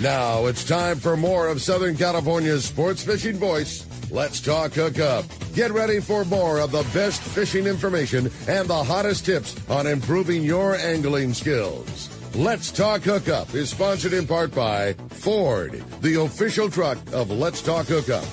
Now it's time for more of Southern California's sports fishing voice. Let's talk Hookup. Get ready for more of the best fishing information and the hottest tips on improving your angling skills. Let's Talk Hookup is sponsored in part by Ford, the official truck of Let's Talk Hookup.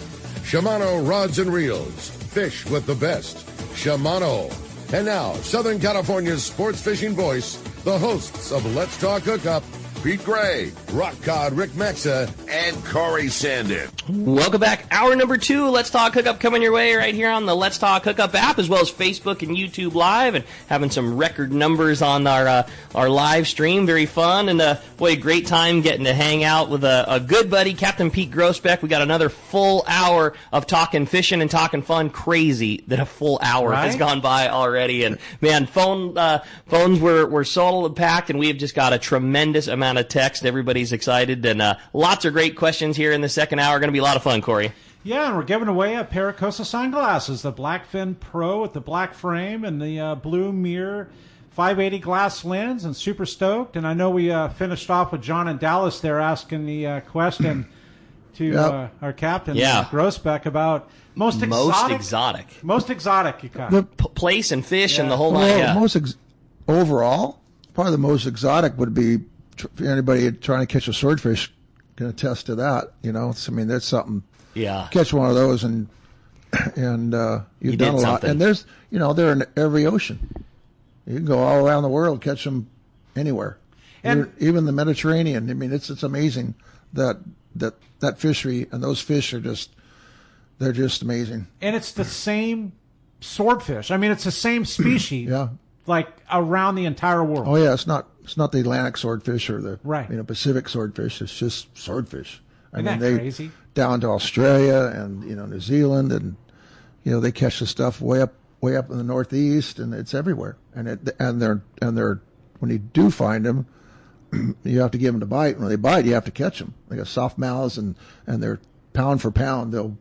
Shimano Rods and Reels. Fish with the best. Shimano. And now, Southern California's sports fishing voice, the hosts of Let's Talk Hookup, Pete Gray, Rock Cod Rick Maxa, and Corey Sandin. Welcome back. Hour number 2, Let's Talk Hookup coming your way right here on the Let's Talk Hookup app, as well as Facebook and YouTube Live, and having some record numbers on our live stream. Very fun, and boy, a great time getting to hang out with a good buddy, Captain Pete Groesbeck. We got another full hour of talking fishing and talking fun. Crazy that a full hour has gone by already, and man, phones were solid packed, and we have just got a tremendous amount of text. Everybody's excited, and lots of great questions here in the second hour. Going to be a lot of fun, Corey. Yeah, and we're giving away a pair of Costa sunglasses, the Blackfin Pro with the black frame and the blue mirror, 580 glass lens, and super stoked. And I know we finished off with John in Dallas there asking the question to our captain, Groesbeck, about most exotic. You got the place and fish and the whole line. Overall, probably the most exotic would be anybody trying to catch a swordfish can attest to that. You know, that's something. Yeah. Catch one of those and you've done a lot. And there's, they're in every ocean. You can go all around the world, catch them anywhere. And even the Mediterranean. I mean, it's amazing that fishery and those fish are they're just amazing. And it's the same swordfish. I mean, it's the same species. Yeah. Like around the entire world. Oh yeah, it's not the Atlantic swordfish or the Pacific swordfish. It's just swordfish. Isn't that crazy? Down to Australia and New Zealand, and they catch the stuff way up in the Northeast, and it's everywhere. And they're when you do find them, you have to give them to bite. When they bite, you have to catch them. They got soft mouths, and they're pound for pound. A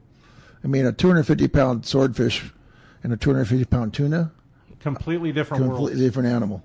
250-pound swordfish and a 250-pound tuna. Completely different animal,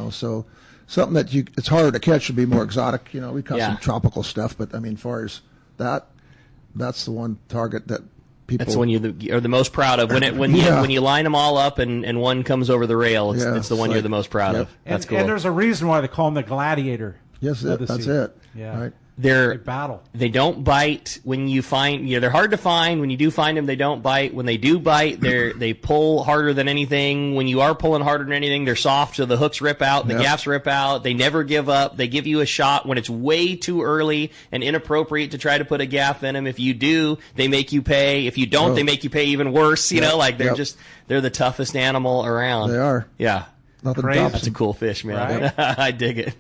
so something that it's harder to catch would be more exotic. We caught some tropical stuff, but I mean, as far as that's the one target that people. That's the one you are the most proud of. When you line them all up and one comes over the rail, it's the one you're the most proud of. That's cool. And there's a reason why they call them the gladiator. Yes, that's it. Yeah. Right. They battle. They don't bite when you find. They're hard to find. When you do find them, they don't bite. When they do bite, they pull harder than anything. When you are pulling harder than anything, they're soft, so the hooks rip out, the gaffs rip out. They never give up. They give you a shot when it's way too early and inappropriate to try to put a gaff in them. If you do, they make you pay. If you don't, they make you pay even worse. They're the toughest animal around. They are. Yeah. Nothing That's a cool fish, man. Right? I dig it.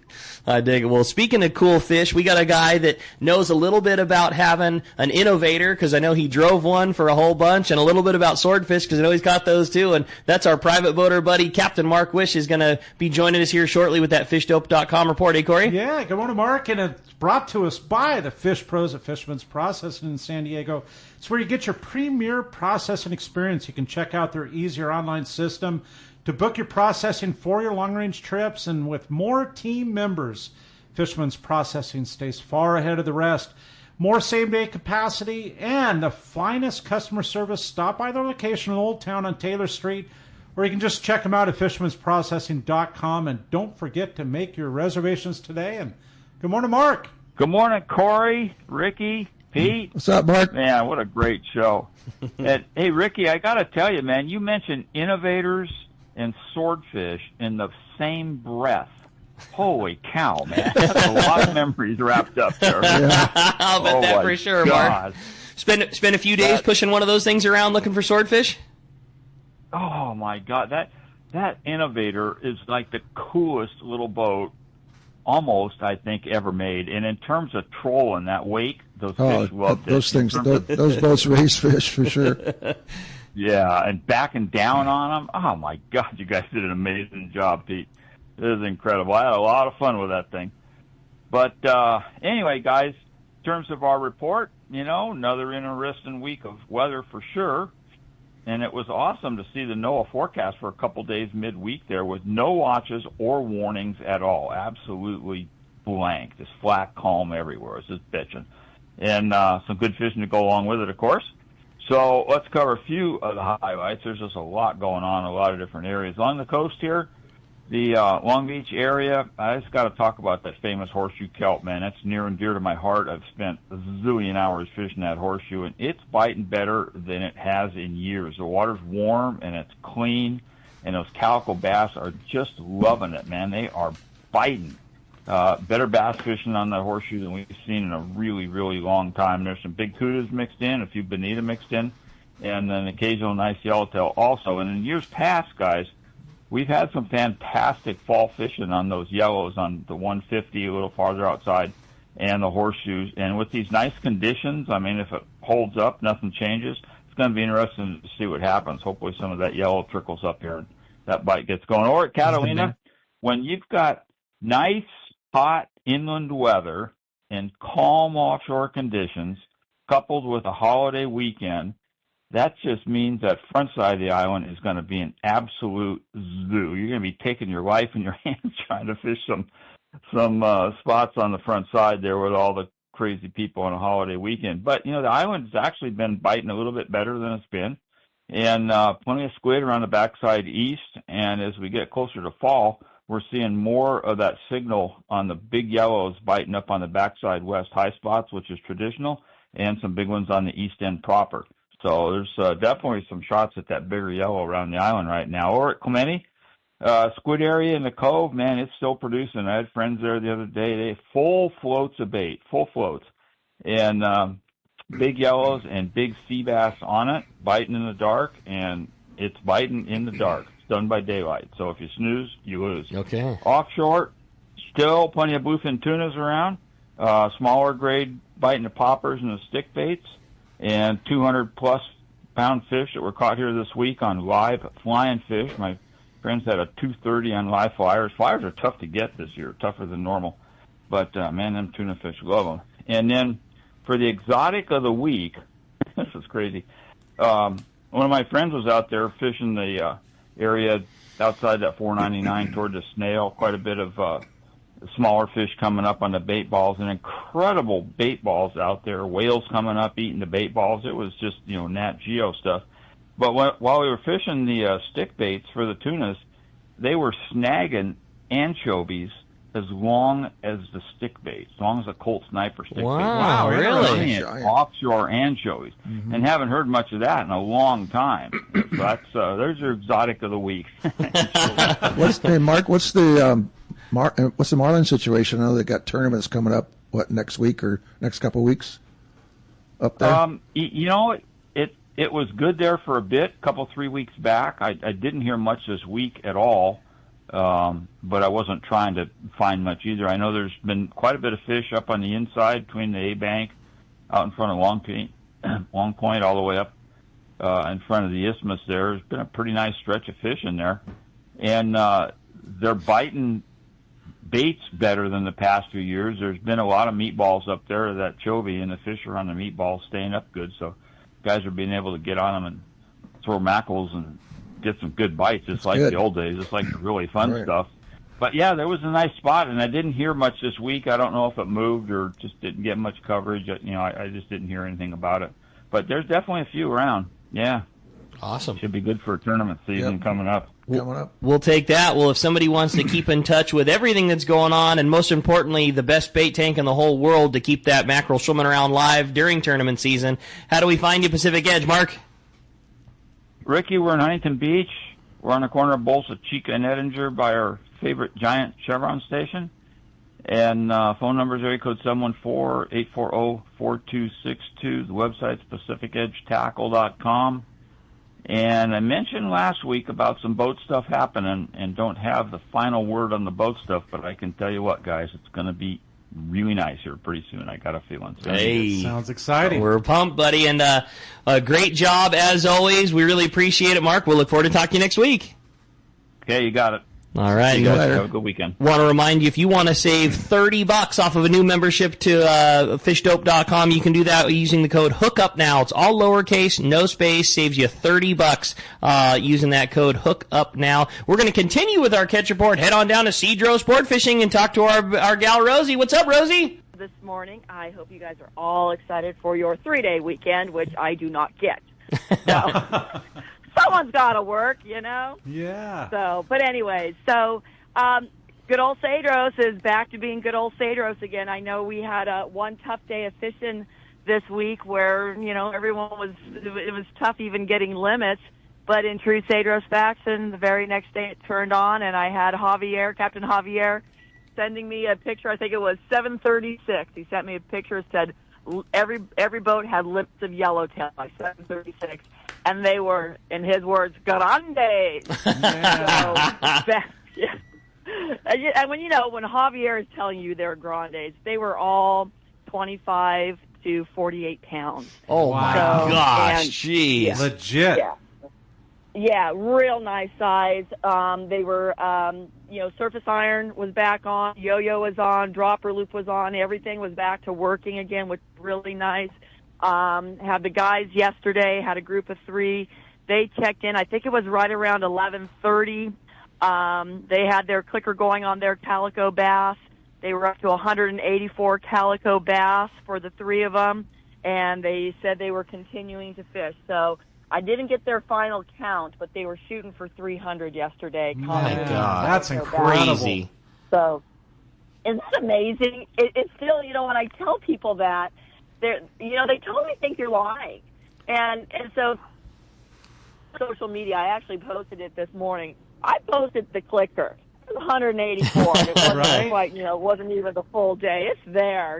Well, speaking of cool fish, we got a guy that knows a little bit about having an innovator, because I know he drove one for a whole bunch, and a little bit about swordfish, because I know he's caught those too. And that's our private boater buddy, Captain Mark Wish, is going to be joining us here shortly with that fishdope.com report. Hey, Corey? Yeah, good morning, Mark. And it's brought to us by the Fish Pros at Fisherman's Processing in San Diego. It's where you get your premier processing experience. You can check out their easier online system to book your processing for your long-range trips, and with more team members, Fisherman's Processing stays far ahead of the rest. More same-day capacity and the finest customer service. Stop by their location in Old Town on Taylor Street, or you can just check them out at fishermansprocessing.com. And don't forget to make your reservations today. And good morning, Mark. Good morning, Corey, Ricky, Pete. What's up, Mark? Man, what a great show. And, hey, Ricky, I got to tell you, man, you mentioned innovators and swordfish in the same breath. Holy cow, man. That's a lot of memories wrapped up there. Yeah. I'll bet that for sure, Mark. Spend a few days pushing one of those things around looking for swordfish? Oh, my God. That innovator is like the coolest little boat almost, I think, ever made. And in terms of trolling that wake, those fish loved those things, those boats race fish for sure. Yeah, and backing down on them. Oh, my God, you guys did an amazing job, Pete. It is incredible. I had a lot of fun with that thing. But anyway, guys, in terms of our report, another interesting week of weather for sure. And it was awesome to see the NOAA forecast for a couple days midweek there with no watches or warnings at all. Absolutely blank, just flat, calm everywhere. It's just bitching. And some good fishing to go along with it, of course. So let's cover a few of the highlights. There's just a lot going on in a lot of different areas. Along the coast here, the Long Beach area, I just got to talk about that famous horseshoe kelp, man. That's near and dear to my heart. I've spent a zillion hours fishing that horseshoe, and it's biting better than it has in years. The water's warm, and it's clean, and those calico bass are just loving it, man. They are biting. Better bass fishing on the horseshoe than we've seen in a really, really long time. There's some big kudas mixed in, a few bonita mixed in, and an occasional nice yellowtail also. And in years past, guys, we've had some fantastic fall fishing on those yellows on the 150 a little farther outside and the horseshoes. And with these nice conditions, I mean, if it holds up, nothing changes, it's going to be interesting to see what happens. Hopefully some of that yellow trickles up here and that bite gets going. Or at Catalina, when you've got nice, hot inland weather and calm offshore conditions coupled with a holiday weekend, that just means that front side of the island is going to be an absolute zoo. You're going to be taking your life in your hands trying to fish some spots on the front side there with all the crazy people on a holiday weekend. But, you know, the island's actually been biting a little bit better than it's been. And plenty of squid around the backside east. And as we get closer to fall, we're seeing more of that signal on the big yellows biting up on the backside west high spots, which is traditional, and some big ones on the east end proper. So there's definitely some shots at that bigger yellow around the island right now. Or at Clemente, squid area in the cove, man, it's still producing. I had friends there the other day. They full floats of bait, full floats. And big yellows and big sea bass on it, biting in the dark, and it's biting in the dark. Done by daylight. So if you snooze, you lose. Okay. Offshore, still plenty of bluefin tunas around. Smaller grade biting the poppers and the stick baits. And 200-plus pound fish that were caught here this week on live flying fish. My friends had a 230 on live flyers. Flyers are tough to get this year, tougher than normal. But, man, them tuna fish, love them. And then for the exotic of the week, this is crazy. One of my friends was out there fishing the area outside that 499 toward the Snail. Quite a bit of smaller fish coming up on the bait balls, and incredible bait balls out there. Whales coming up eating the bait balls. It was just, you know, Nat Geo stuff. But while we were fishing the stick baits for the tunas, they were snagging anchovies as long as the stick bait, as long as the Colt Sniper stick bait. Wow, really? Giant offshore anchovies. Mm-hmm. And haven't heard much of that in a long time. So that's there's your exotic of the week. Mark, what's the marlin situation? I know they got tournaments coming up, next week or next couple of weeks up there? You know, it was good there for a bit, 3 weeks back. I didn't hear much this week at all. But I wasn't trying to find much either. I know there's been quite a bit of fish up on the inside between the A bank out in front of Long Point all the way up in front of the isthmus there. There's been a pretty nice stretch of fish in there. And they're biting baits better than the past few years. There's been a lot of meatballs up there, that chovy, and the fish are on the meatballs staying up good. So guys are being able to get on them and throw mackerels and get some good bites, just like the old days, just like the really fun stuff. But yeah, there was a nice spot, and I didn't hear much this week. I don't know if it moved or just didn't get much coverage. You know, I just didn't hear anything about it. But there's definitely a few around. Yeah. Awesome. Should be good for a tournament season coming up. We'll take that. Well, if somebody wants to keep in touch with everything that's going on, and most importantly, the best bait tank in the whole world to keep that mackerel swimming around live during tournament season, how do we find you, Pacific Edge, Mark? Ricky, we're in Huntington Beach. We're on the corner of Bolsa Chica and Edinger by our favorite giant Chevron station. And phone number is area code 714-840-4262. The website's pacificedgetackle.com. And I mentioned last week about some boat stuff happening, and don't have the final word on the boat stuff, but I can tell you what, guys, it's going to be really nice here pretty soon. I got a feeling. Hey, sounds exciting. We're pumped, buddy, and a great job as always. We really appreciate it, Mark. We'll look forward to talking to you next week. Okay, you got it. All right. See you later. Have a good weekend. Want to remind you, if you want to save $30 off of a new membership to fishdope.com, you can do that using the code Hookup Now. It's all lowercase, no space, saves you $30 using that code Hookup Now. We're going to continue with our catch report. Head on down to Cedro Sport Fishing and talk to our gal Rosie. What's up, Rosie? This morning, I hope you guys are all excited for your 3-day weekend, which I do not get. So someone's got to work, you know? Yeah. So, but anyways, good old Cedros is back to being good old Cedros again. I know we had one tough day of fishing this week where, you know, it was tough even getting limits. But in true Cedros fashion, the very next day it turned on, and I had Captain Javier, sending me a picture. I think it was 7:36. He sent me a picture. Said every boat had lips of yellowtail by 7:36, and they were, in his words, grandes. Yeah. And when Javier is telling you they're grandes, they were all 25 to 48 pounds. Oh Wow. my gosh, jeez. Legit. Yeah, real nice size. They were, surface iron was back on, yo-yo was on, dropper loop was on, everything was back to working again, which was really nice. Had the guys yesterday, had a group of 3. They checked in, I think it was right around 11:30. They had their clicker going on their calico bass. They were up to 184 calico bass for the 3 of them, and they said they were continuing to fish. So I didn't get their final count, but they were shooting for 300 yesterday. My God, that's incredible. Crazy. So, isn't that amazing? It's still, when I tell people that, they totally think you're lying. And so, social media, I actually posted it this morning. I posted the clicker. It was 184. It wasn't Right. quite, it wasn't even the full day. It's there,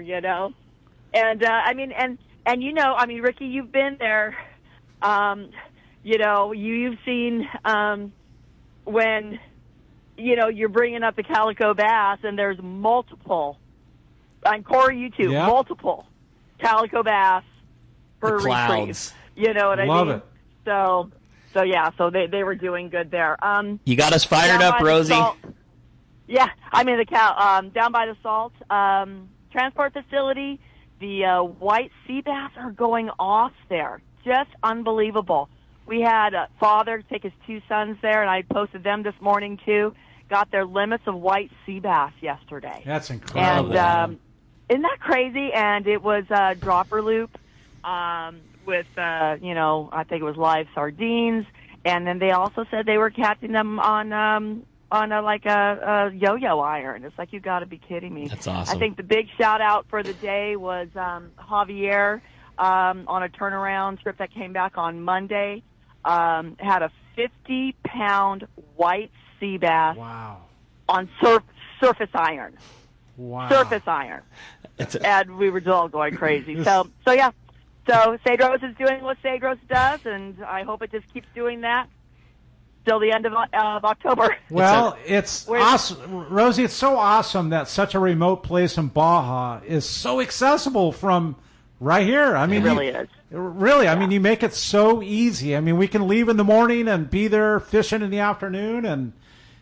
And, Ricky, you've been there. You've seen when, you're bringing up the calico bass and there's multiple, on Corey, you too, Yeah. multiple calico bass for The retrieve. clouds. You know what Love I mean? it. So they were doing good there. You got us fired Down up, by the Rosie. salt- down by the salt transport facility, the white sea bass are going off there. Just unbelievable. We had a father take his 2 sons there, and I posted them this morning too. Got their limits of white sea bass yesterday. That's incredible. And isn't that crazy? And it was dropper loop with, I think it was live sardines. And then they also said they were catching them on a yo-yo iron. It's like, you got to be kidding me. That's awesome. I think the big shout out for the day was Javier on a turnaround trip that came back on Monday. Had a 50-pound white sea bass Wow. on surface iron. Wow. Surface iron. And we were all going crazy. So yeah. So Cedros is doing what Cedros does, and I hope it just keeps doing that till the end of October. Well, it's awesome. Rosie, it's so awesome that such a remote place in Baja is so accessible from right here. I mean, It really is. Really, I mean, you make it so easy. I mean, we can leave in the morning and be there fishing in the afternoon,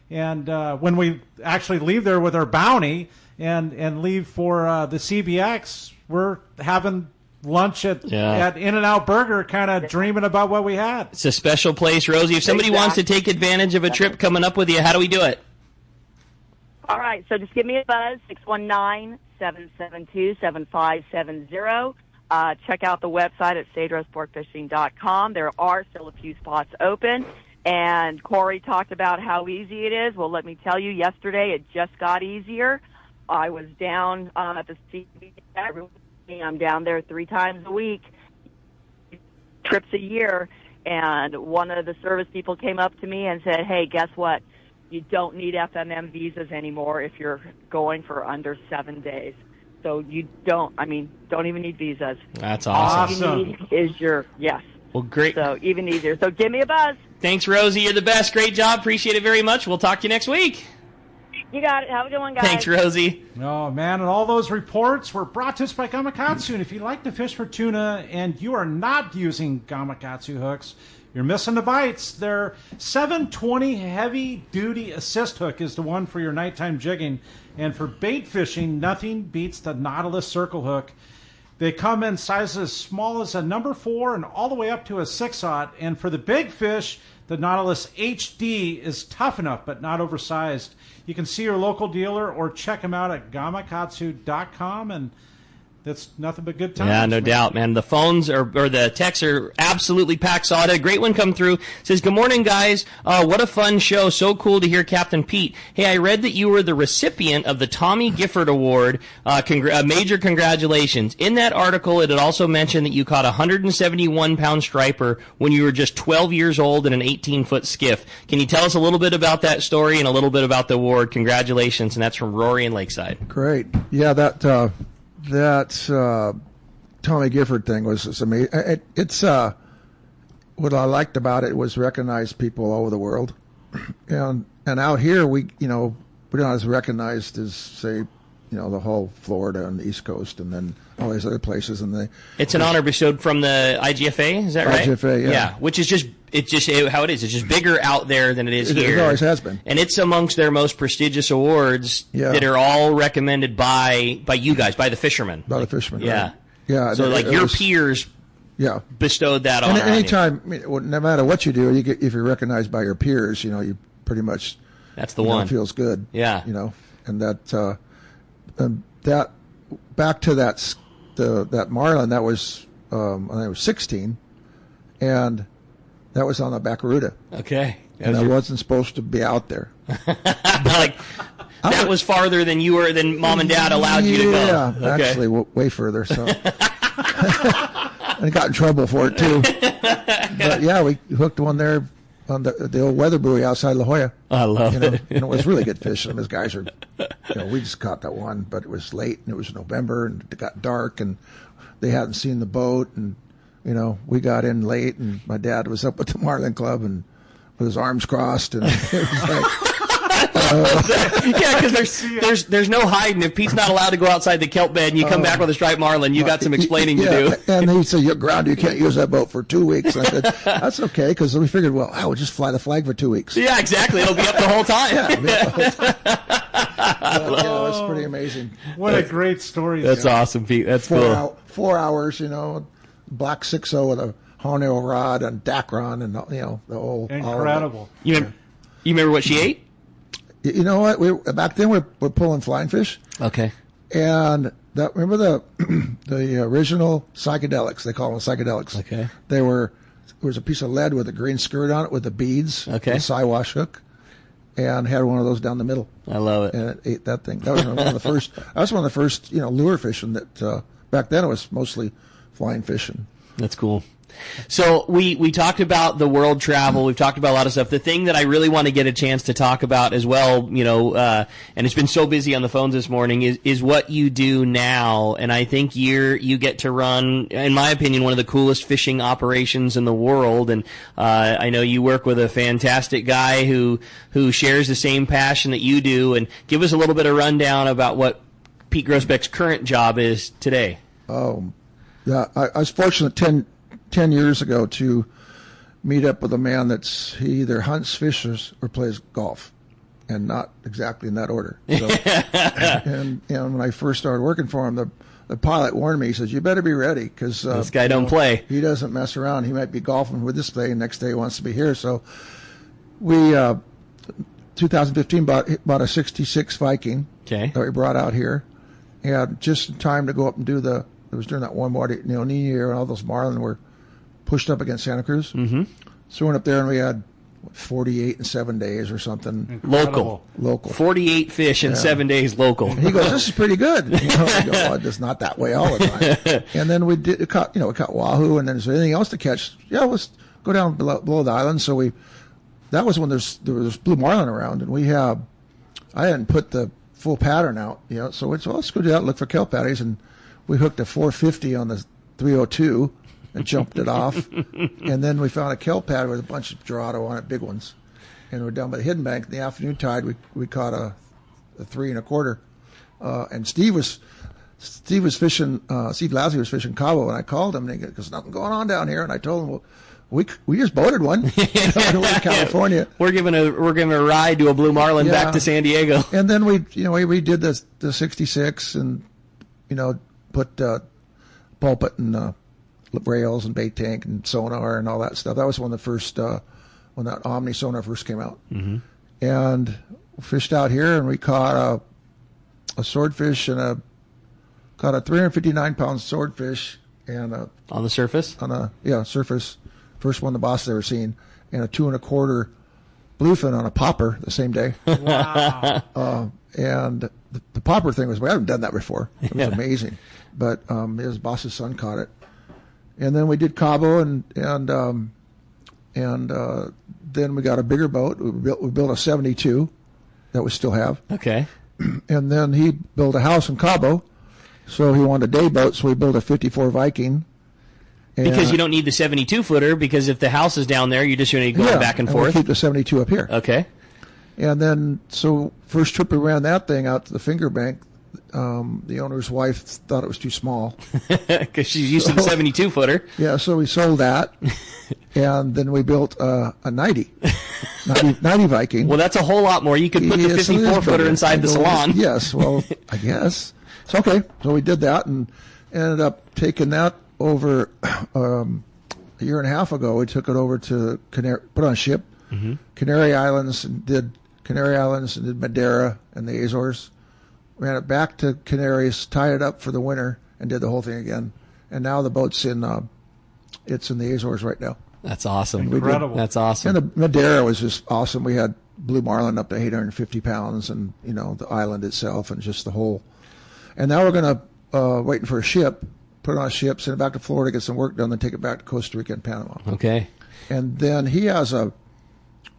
and when we actually leave there with our bounty and leave for the CBX, we're having lunch at In-N-Out Burger, kind of dreaming about what we had. It's a special place, Rosie. If somebody wants to take advantage of a trip coming up with you, how do we do it? All right, so just give me a buzz, 619-772-7570. Check out the website at cedrosportfishing.com. There are still a few spots open. And Corey talked about how easy it is. Well, let me tell you, yesterday it just got easier. I was down at the CBX. I'm down there 3 times a week, trips a year. And one of the service people came up to me and said, hey, guess what? You don't need FMM visas anymore if you're going for under 7 days. So you don't even need visas. That's awesome. All you need is yes. Well, great. So even easier. So give me a buzz. Thanks, Rosie. You're the best. Great job. Appreciate it very much. We'll talk to you next week. You got it. Have a good one, guys. Thanks, Rosie. Oh, man, and all those reports were brought to us by Gamakatsu. And if you like to fish for tuna and you are not using Gamakatsu hooks, You're missing the bites. Their 720 heavy-duty assist hook is the one for your nighttime jigging. And for bait fishing, nothing beats the Nautilus circle hook. They come in sizes as small as a number 4 and all the way up to a 6/0. And for the big fish, the Nautilus HD is tough enough but not oversized. You can see your local dealer or check them out at gamakatsu.com, and that's nothing but good times. Yeah, no doubt, man. The phones or the texts are absolutely packed solid. A great one come through. Says, good morning, guys. What a fun show. So cool to hear Captain Pete. Hey, I read that you were the recipient of the Tommy Gifford Award. Major congratulations. In that article, it had also mentioned that you caught a 171-pound striper when you were just 12 years old in an 18-foot skiff. Can you tell us a little bit about that story and a little bit about the award? Congratulations. And that's from Rory and Lakeside. Great. Yeah, that Tommy Gifford thing was amazing. It's what I liked about it was recognized people all over the world, and out here we're not as recognized as, say, the whole Florida and the East Coast, and then all these other places. And it's an honor bestowed from the IGFA. Is that right? IGFA, yeah. Yeah, which is just how it is. It's just bigger out there than it is here. It always has been. And it's amongst their most prestigious awards that are all recommended by you guys, by the fishermen. By the fishermen, yeah. Right. Yeah. So your peers bestowed that honor on you. Anytime, no matter what you do, if you're recognized by your peers, you pretty much... That's the one. It feels good. Yeah. And that back to that marlin, that was, I think it was 16, and that was on the Baccaruda. Okay. And I wasn't supposed to be out there. That was farther than Mom and Dad allowed you to go. Yeah, okay. Actually, way further. So, and I got in trouble for it too. But yeah, we hooked one there on the old weather buoy outside La Jolla. I love it. And it was really good fishing. Those guys are, we just caught that one, but it was late and it was November and it got dark and they hadn't seen the boat, and we got in late and my dad was up at the Marlin Club and with his arms crossed, and it was like. Yeah, because there's no hiding. If Pete's not allowed to go outside the kelp bed and you come back with a striped marlin, you got some explaining to do. And he said, "You're grounded. You can't use that boat for 2 weeks." And I said, "That's okay," because we figured, I would just fly the flag for 2 weeks. Yeah, exactly. It'll be up the whole time. It was pretty amazing. What a great story. That's awesome, Pete. That's cool. 4 hours, black 6.0 with a horntail rod and Dacron and the whole. Incredible. You remember what she ate? You know what? Back then we're pulling flying fish. Okay. And remember the original psychedelics? They call them psychedelics. Okay. There was a piece of lead with a green skirt on it with the beads. Okay. The Siwash hook, and had one of those down the middle. I love it. And it ate that thing. That was one of the first. That was one of the first lure fishing that back then it was mostly flying fishing. That's cool. So we talked about the world travel. We've talked about a lot of stuff. The thing that I really want to get a chance to talk about as well, and it's been so busy on the phones this morning, is what you do now. And I think you get to run, in my opinion, one of the coolest fishing operations in the world. And I know you work with a fantastic guy who shares the same passion that you do. And give us a little bit of rundown about what Pete Groesbeck's current job is today. Oh, yeah. I was fortunate 10 years ago to meet up with a man he either hunts, fishes, or plays golf, and not exactly in that order. So, and when I first started working for him, the pilot warned me. He says, "You better be ready, because this guy don't play. He doesn't mess around. He might be golfing with this day, and next day he wants to be here." So we 2015 bought a 66 Viking that we brought out here, and just in time to go up and do it was during that warm water, New Year, and all those marlin were pushed up against Santa Cruz. Mm-hmm. So we went up there and we had 48 in 7 days or something. Local. 48 fish in 7 days local. And he goes, "This is pretty good." I go, "It's not that way all the time." And then we caught wahoo, and then is there anything else to catch? Yeah, let's go down below the island. So that was when there was blue marlin around, and I hadn't put the full pattern out, so let's go do that and look for kelp patties, and we hooked a 450 on the 302 and jumped it off. And then we found a kelp pad with a bunch of Dorado on it, big ones. And we're down by the Hidden Bank in the afternoon tide. We caught a 3 1/4. And Steve was fishing, Steve Lassie was fishing Cabo, and I called him, and he goes, "There's nothing going on down here." And I told him, we just boated one in California. We're giving a ride to a Blue Marlin back to San Diego. And then we did the 66 and put pulpit and rails and bait tank and sonar and all that stuff. That was when the first when that Omni sonar first came out. Mm-hmm. And fished out here, and we caught a swordfish and caught a 359-pound swordfish and on the surface. Surface. First one the boss had ever seen, and a 2 1/4 bluefin on a popper the same day. Wow. And the popper thing we haven't done that before. It was amazing. But his boss's son caught it. And then we did Cabo, and then we got a bigger boat. We built a 72 that we still have. Okay. And then he built a house in Cabo, so he wanted a day boat, so we built a 54 Viking. Because you don't need the 72-footer, because if the house is down there, you're just going to go back and forth. We keep the 72 up here. Okay. And then, so first trip we ran that thing out to the Finger Bank, the owner's wife thought it was too small. Because she's used to the 72-footer. Yeah, so we sold that, and then we built a 90 Viking. Well, that's a whole lot more. You could put the 54-footer inside the salon. Yes, well, I guess. So, okay, so we did that and ended up taking that over a year and a half ago. We took it over to put on a ship, Canary Islands, and did Madeira and the Azores. Ran it back to Canaries, tied it up for the winter, and did the whole thing again. And now the boat's in the Azores right now. That's awesome. Incredible. That's awesome. And the Madeira was just awesome. We had blue marlin up to 850 pounds, and the island itself, and just the whole. And now we're gonna waiting for a ship, put it on a ship, send it back to Florida, get some work done, then take it back to Costa Rica and Panama. Okay. And then he has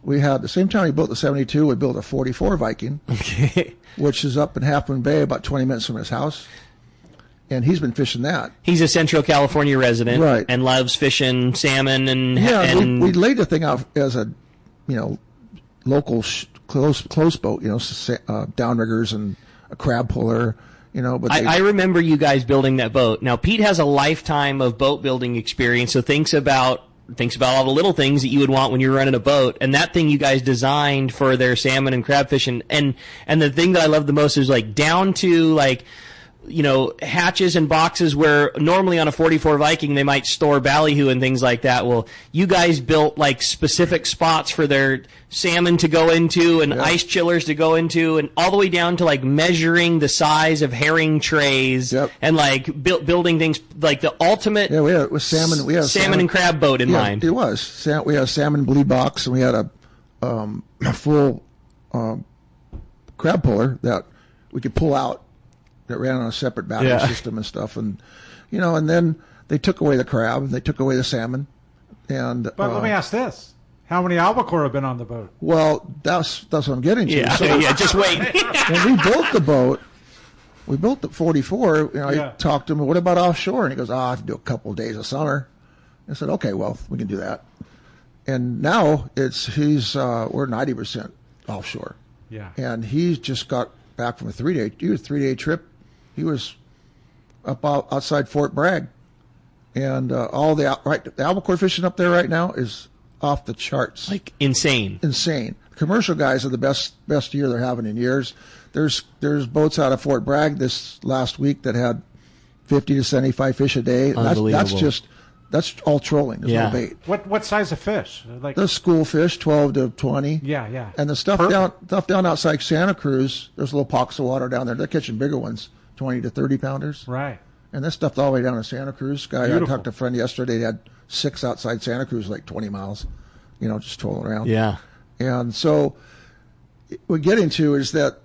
we had the same time he built the 72, we built a 44 Viking. Okay. Which is up in Half Moon Bay, about 20 minutes from his house. And he's been fishing that. He's a Central California resident, right, and loves fishing salmon and we laid the thing out as a, local close boat, downriggers and a crab puller, But I remember you guys building that boat. Now Pete has a lifetime of boat building experience, so thinks about all the little things that you would want when you're running a boat, and that thing you guys designed for their salmon and crab fishing. And the thing that I love the most is down to hatches and boxes where normally on a 44 Viking they might store ballyhoo and things like that. Well, you guys built specific spots for their salmon to go into and ice chillers to go into, and all the way down to measuring the size of herring trays and building things the ultimate. Yeah, we have salmon. We have salmon and crab boat in mind. It was. We had a salmon bleed box, and we had a full crab puller that we could pull out. That ran on a separate battery system and stuff, and and then they took away the crab, and they took away the salmon, and. But let me ask this: how many albacore have been on the boat? Well, that's what I'm getting to. Yeah, so, just wait. When we built the boat, we built the 44. I talked to him. What about offshore? And he goes, I have to do a couple of days of summer. I said, okay, well, we can do that. And now we're 90% offshore. Yeah. And he's just got back from a 3-day trip. He was up outside Fort Bragg, and all the albacore fishing up there right now is off the charts. Insane. Commercial guys are the best year they're having in years. There's boats out of Fort Bragg this last week that had 50 to 75 fish a day. Unbelievable. That's all trolling. There's no bait. What size of fish? The school fish, 12 to 20. Yeah. And the stuff down outside Santa Cruz, there's little pockets of water down there. They're catching bigger ones, 20 to 30 pounders. Right. And this stuff all the way down to Santa Cruz. I talked to a friend yesterday. They had 6 outside Santa Cruz, 20 miles, just trolling around. Yeah. And so what we're getting to is that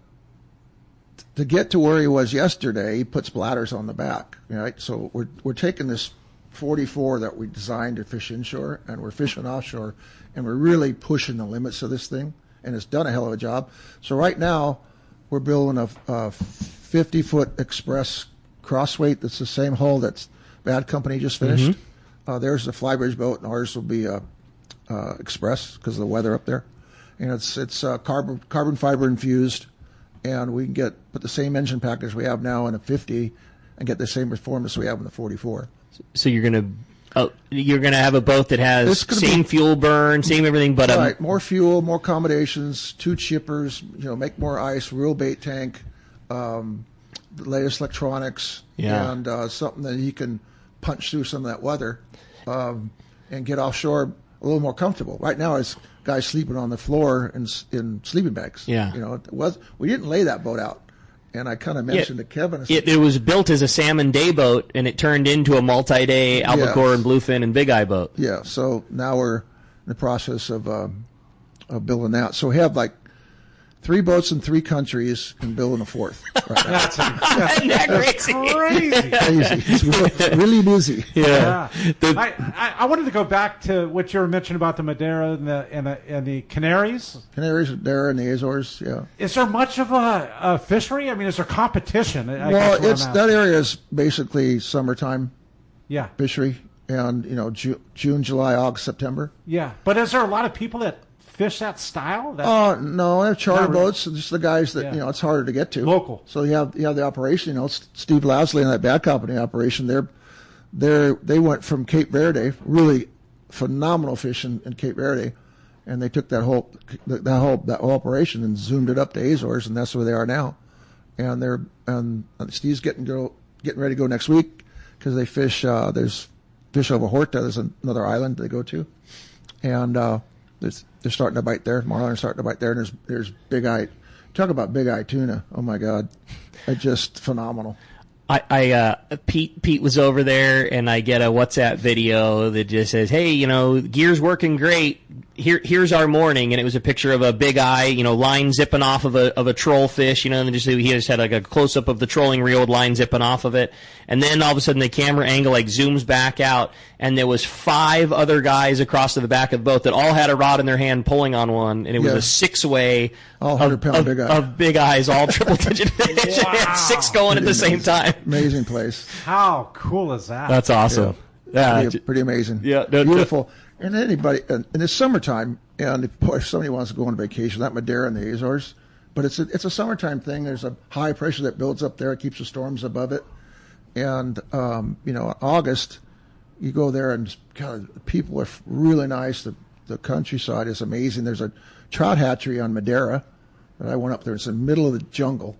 to get to where he was yesterday, he puts bladders on the back. Right. So we're taking this 44 that we designed to fish inshore, and we're fishing offshore, and we're really pushing the limits of this thing, and it's done a hell of a job. So right now we're building a 50-foot express crossweight that's the same hull that's Bad Company just finished. There's the Flybridge boat, and ours will be express because of the weather up there. And it's carbon fiber infused, and we can put the same engine package we have now in a 50 and get the same performance we have in the 44. So you're going to Oh, you're going to have a boat that has same fuel burn, same everything, but right, more fuel, more accommodations, 2 chippers, make more ice, real bait tank, the latest electronics, and something that you can punch through some of that weather and get offshore a little more comfortable. Right now, it's guys sleeping on the floor in sleeping bags. Yeah, we didn't lay that boat out. And I kind of mentioned to Kevin. It was built as a salmon day boat, and it turned into a multi-day albacore and bluefin and big eye boat. Yeah, so now we're in the process of building that. So we have like 3 boats in 3 countries and building a 4th. Right now. That's crazy. It's really busy. Yeah. I wanted to go back to what you were mentioning about the Madeira and the Canaries. Canaries, Madeira, and the Azores. Yeah. Is there much of a fishery? I mean, is there competition? That area is basically summertime. Yeah. Fishery, and June, July, August, September. Yeah, but is there a lot of people that fish that style? No, they have charter boats. Just the guys that it's harder to get to. Local. So you have the operation. Steve Lousley and that Bad Company operation. They went from Cape Verde, really phenomenal fishing in Cape Verde, and they took that whole operation and zoomed it up to Azores, and that's where they are now. And Steve's getting ready to go next week because they fish. There's fish over Horta. There's another island they go to, and they're starting to bite there. Marlin are starting to bite there, and there's big eye. Talk about big eye tuna. Oh my God, it's just phenomenal. Pete was over there, and I get a WhatsApp video that just says, "Hey, gear's working great. Here's our morning," and it was a picture of a big eye, line zipping off of a troll fish, and then he just had like a close up of the trolling reel, line zipping off of it, and then all of a sudden the camera angle like zooms back out, and there was 5 other guys across to the back of the boat that all had a rod in their hand pulling on one, and it was a 6-way all 100-pound big eye of big eyes, all triple-digit fish. Wow. Had 6 going at the same time. Amazing place. How cool is that? That's awesome. Yeah, pretty amazing. Yeah, beautiful. And anybody, in the summertime, and if somebody wants to go on vacation, that Madeira and the Azores, but it's a summertime thing. There's a high pressure that builds up there. It keeps the storms above it. And, August, you go there and people are really nice. The countryside is amazing. There's a trout hatchery on Madeira that I went up there. It's in the middle of the jungle.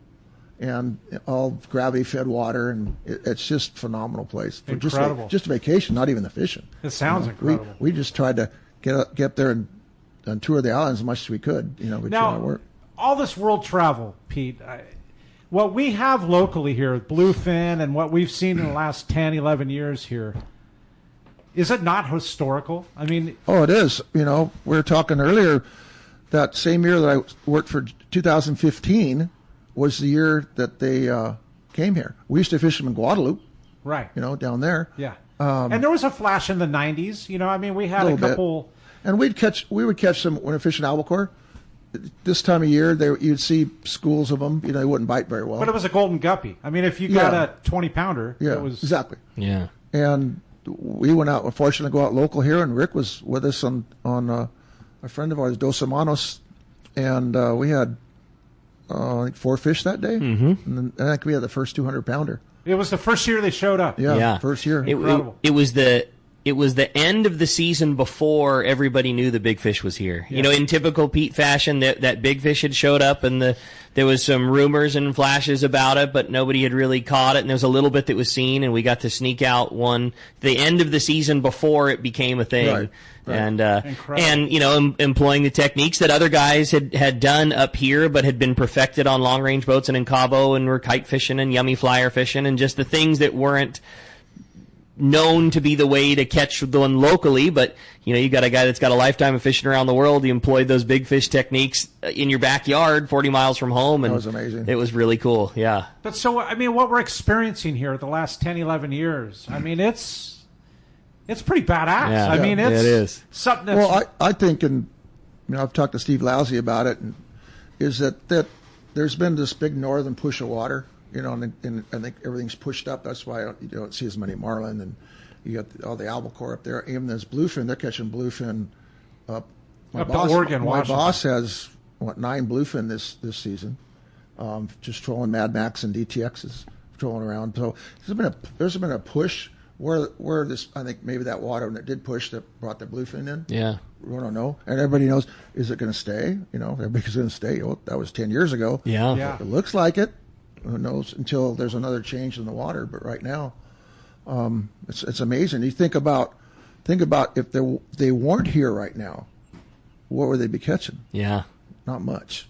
And all gravity-fed water, and it's just a phenomenal place. Incredible. Just a vacation, not even the fishing. It sounds incredible. We just tried to get up there and tour the islands as much as we could. We tried to work. All this world travel, Pete, what we have locally here, bluefin, and what we've seen in the last 10, 11 years here, is it not historical? I mean... Oh, it is. We were talking earlier, that same year that I worked for 2015... was the year that they came here. We used to fish them in Guadalupe, right? Down there. Yeah, and there was a flash in the '90s. We had a couple, and we would catch them when we're fishing albacore. This time of year, you'd see schools of them. They wouldn't bite very well. But it was a golden guppy. I mean, if you got a 20-pounder, it was exactly. Yeah. And we went out. We're fortunate to go out local here, and Rick was with us on a friend of ours, Dos Hermanos, and we had. 4 fish that day, and then I think we had the first 200-pounder. It was the first year they showed up. Yeah. First year. Incredible. It was the end of the season before everybody knew the big fish was here. Yeah. In typical Pete fashion, that big fish had showed up, and there was some rumors and flashes about it, but nobody had really caught it, and there was a little bit that was seen, and we got to sneak out one the end of the season before it became a thing. Right. And employing the techniques that other guys had done up here, but had been perfected on long range boats and in Cabo, and were kite fishing and yummy flyer fishing, and just the things that weren't known to be the way to catch the one locally. But you got a guy that's got a lifetime of fishing around the world. He employed those big fish techniques in your backyard, 40 miles from home, and that was amazing. It was really cool. Yeah. But so what we're experiencing here the last 10, 11 years, it's pretty badass. Yeah, it is something that's... Well, I think, and I've talked to Steve Lousy about it, and is that there's been this big northern push of water, and I think everything's pushed up. That's why you don't see as many marlin, and you got all the albacore up there. Even there's bluefin. They're catching bluefin up. To Oregon, my Washington. boss has 9 bluefin this season, just trolling Mad Max and DTXs, trolling around. So there's been a push. where this, I think maybe that water, when it did push, that brought the bluefin in. Yeah. We don't know. And everybody knows, is it going to stay? Everybody's going to stay. Oh, that was 10 years ago. Yeah. It looks like it. Who knows until there's another change in the water. But right now, it's amazing. You think about if they weren't here right now, what would they be catching? Yeah. Not much.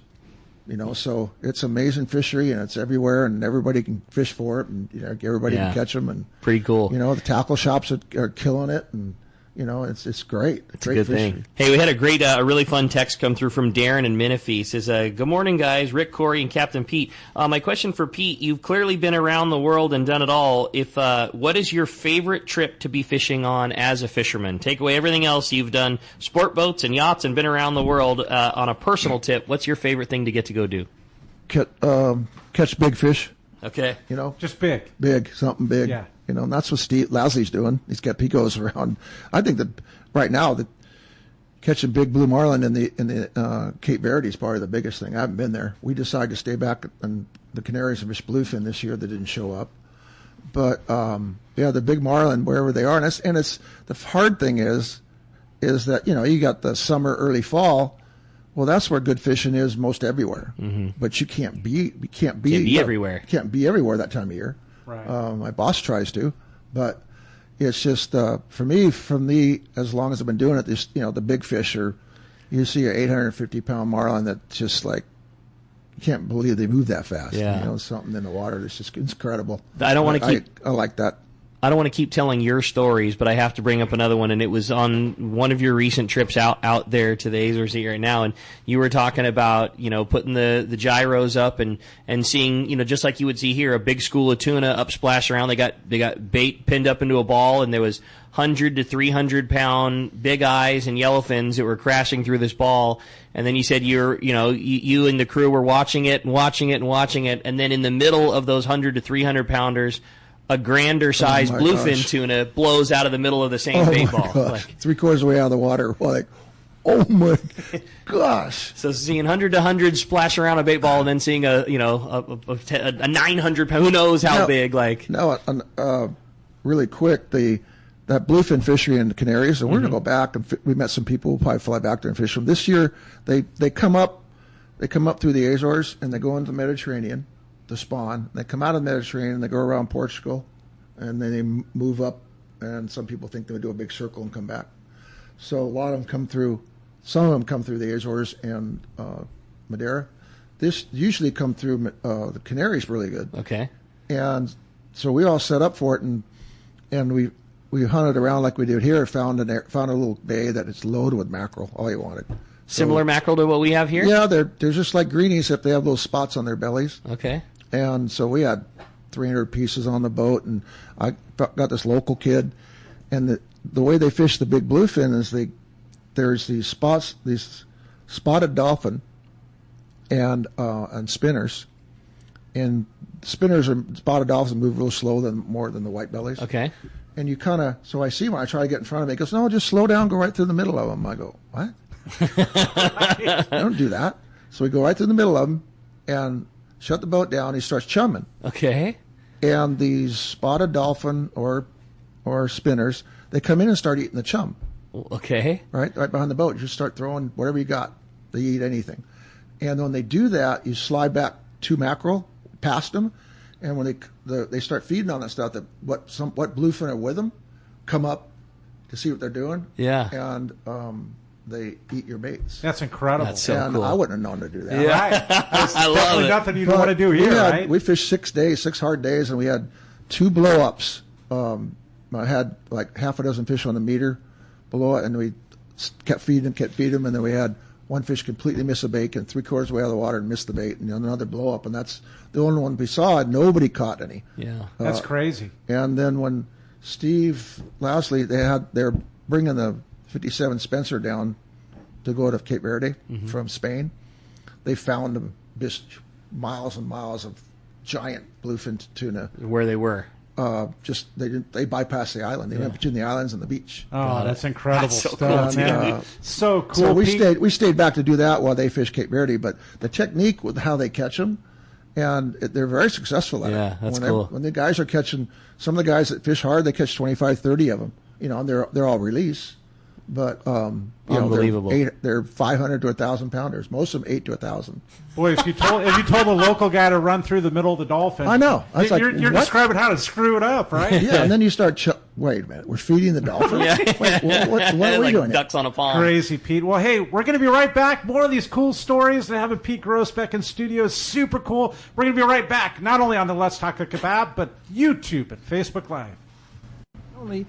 So it's amazing fishery, and it's everywhere, and everybody can fish for it, and everybody can catch them, and pretty cool. The tackle shops are killing it, and it's great. It's a good thing. Hey, we had a really fun text come through from Darren in Menifee. He says, "Good morning, guys. Rick, Corey, and Captain Pete. My question for Pete: you've clearly been around the world and done it all. What is your favorite trip to be fishing on as a fisherman? Take away everything else you've done, sport boats and yachts, and been around the world. On a personal tip, what's your favorite thing to get to go do? Catch big fish. Okay. Just big, something big. Yeah. And that's what Steve Lasley's doing. He goes around. I think that right now that catching big blue marlin in the Cape Verde is probably the biggest thing. I haven't been there. We decided to stay back on the Canaries and fish bluefin this year. That didn't show up. But the big marlin wherever they are, and it's the hard thing is that you got the summer, early fall. Well, that's where good fishing is most everywhere. Mm-hmm. But you can't be everywhere. Can't be everywhere that time of year. Right. My boss tries to, but it's just for me, as long as I've been doing it, the big fish you see an 850-pound marlin that's just like, you can't believe they move that fast. Yeah. Something in the water that's just incredible. I don't want to keep. I like that. I don't want to keep telling your stories, but I have to bring up another one, and it was on one of your recent trips out there to the Azores right now, and you were talking about, putting the gyros up and seeing, just like you would see here, a big school of tuna up splash around. They got bait pinned up into a ball, and there was 100 to 300 pound big eyes and yellowfins that were crashing through this ball. And then you said you and the crew were watching it, and then in the middle of those 100 to 300 pounders, a grander sized bluefin tuna blows out of the middle of the same bait ball. Like, 3/4 of the way out of the water. Like, oh my gosh. So seeing 100 to 100 splash around a bait ball, and then seeing a 900 pound, who knows how big. Really quick, that bluefin fishery in the Canaries, and we're going to go back, and we met some people. We'll probably fly back there and fish them. This year, they come up through the Azores, and they go into the Mediterranean. To spawn. They come out of the Mediterranean, they go around Portugal, and then they move up, and some people think they would do a big circle and come back. So a lot of them come through, some of them come through the Azores and Madeira. This usually come through the Canaries really good. Okay. And so we all set up for it, and we hunted around like we did here, found a little bay that is loaded with mackerel, all you wanted. Similar mackerel to what we have here? Yeah, they're just like greenies except they have those spots on their bellies. Okay. And so we had 300 pieces on the boat, and I got this local kid, and the way they fish the big bluefin is there's these spotted dolphin and spinners, and spinners or spotted dolphins move real slow more than the white bellies. Okay. And you so I see when I try to get in front of him, he goes, "No, just slow down, go right through the middle of them." I go, "What?" I don't do that. So we go right through the middle of them and shut the boat down. He starts chumming. Okay. And these spotted dolphin or spinners, they come in and start eating the chum. Okay. Right behind the boat. You just start throwing whatever you got. They eat anything. And when they do that, you slide back 2 mackerel past them, and when they start feeding on that stuff, what bluefin are with them come up to see what they're doing. Yeah. And they eat your baits. That's incredible. That's so and cool. I wouldn't have known to do that. Yeah. Right. I love it. Nothing you'd want to do here, right? We fished 6 days, 6 hard days, and we had 2 blow-ups. I had like half a dozen fish on the meter below it, and we kept feeding them, and then we had one fish completely miss a bait and 3/4 of the way out of the water and missed the bait, and another blow-up, and that's the only one we saw. Nobody caught any. Yeah. That's crazy. And then when Steve Lasley, they're bringing the 57 Spencer down to go to Cape Verde from Spain. They found just miles and miles of giant bluefin tuna. Where they were. They bypassed the island. They went between the islands and the beach. Oh, that's incredible That's so stuff. cool, Man. So cool. So we stayed back to do that while they fished Cape Verde. But the technique with how they catch them And they're very successful at it. Yeah, that's cool. When the guys are catching, some of the guys that fish hard, they catch 25, 30 of them. And they're all release. But unbelievable. They're 500 to 1,000 pounders. Most of them 8 to 1,000. Boy, if you told a local guy to run through the middle of the dolphin, I know. You're describing how to screw it up, right? Yeah, and then you start. Wait a minute, we're feeding the dolphins. Wait, what are we doing? Ducks on a pond. Crazy, Pete. Well, hey, we're going to be right back. More of these cool stories. And having Pete Groesbeck in studio is super cool. We're going to be right back. Not only on the Let's Talk Hookup app, but YouTube and Facebook Live.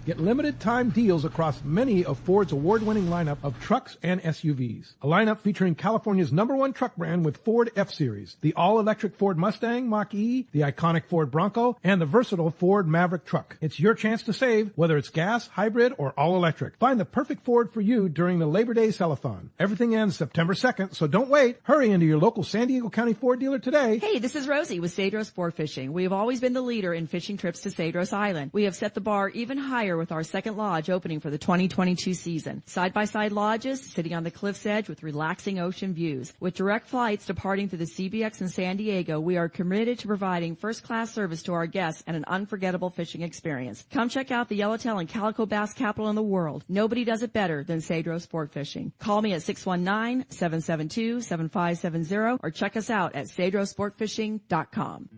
Get limited time deals across many of Ford's award-winning lineup of trucks and SUVs. A lineup featuring California's #1 truck brand with Ford F-Series, the all-electric Ford Mustang Mach-E, the iconic Ford Bronco, and the versatile Ford Maverick truck. It's your chance to save, whether it's gas, hybrid, or all-electric. Find the perfect Ford for you during the Labor Day sell-a-thon. Everything ends September 2nd, so don't wait. Hurry into your local San Diego County Ford dealer today. Hey, this is Rosie with Cedros Sport Fishing. We have always been the leader in fishing trips to Cedros Island. We have set the bar even higher with our second lodge opening for the 2022 season. Side-by-side lodges sitting on the cliff's edge with relaxing ocean views. With direct flights departing through the CBX in San Diego, we are committed to providing first-class service to our guests and an unforgettable fishing experience. Come check out the yellowtail and calico bass capital in the world. Nobody does it better than Cedros Sport Fishing. Call me at 619-772-7570 or check us out at cedrosportfishing.com.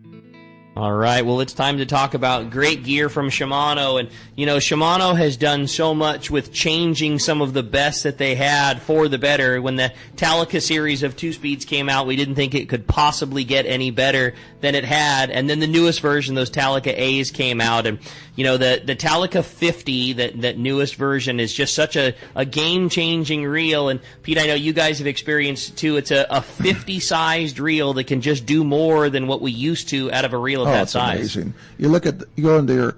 All right, well, it's time to talk about great gear from Shimano. And, Shimano has done so much with changing some of the best that they had for the better. When the Talica series of 2-speeds came out, we didn't think it could possibly get any better than it had. And then the newest version, those Talica A's, came out. And, the Talica 50, that newest version, is just such a game-changing reel. And, Pete, I know you guys have experienced it, too. It's a 50-sized reel that can just do more than what we used to out of a reel of that size. Amazing. You go into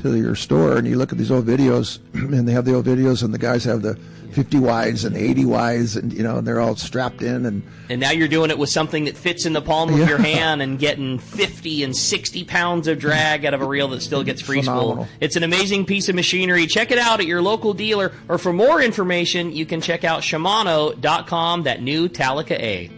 your store and you look at these old videos, and they have the old videos, and the guys have the 50 wides and 80 wides, and and they're all strapped in, and now you're doing it with something that fits in the palm of your hand and getting 50 and 60 pounds of drag out of a reel that still gets free spool. It's an amazing piece of machinery. Check it out at your local dealer, or for more information, you can check out Shimano.com, that new Talica A.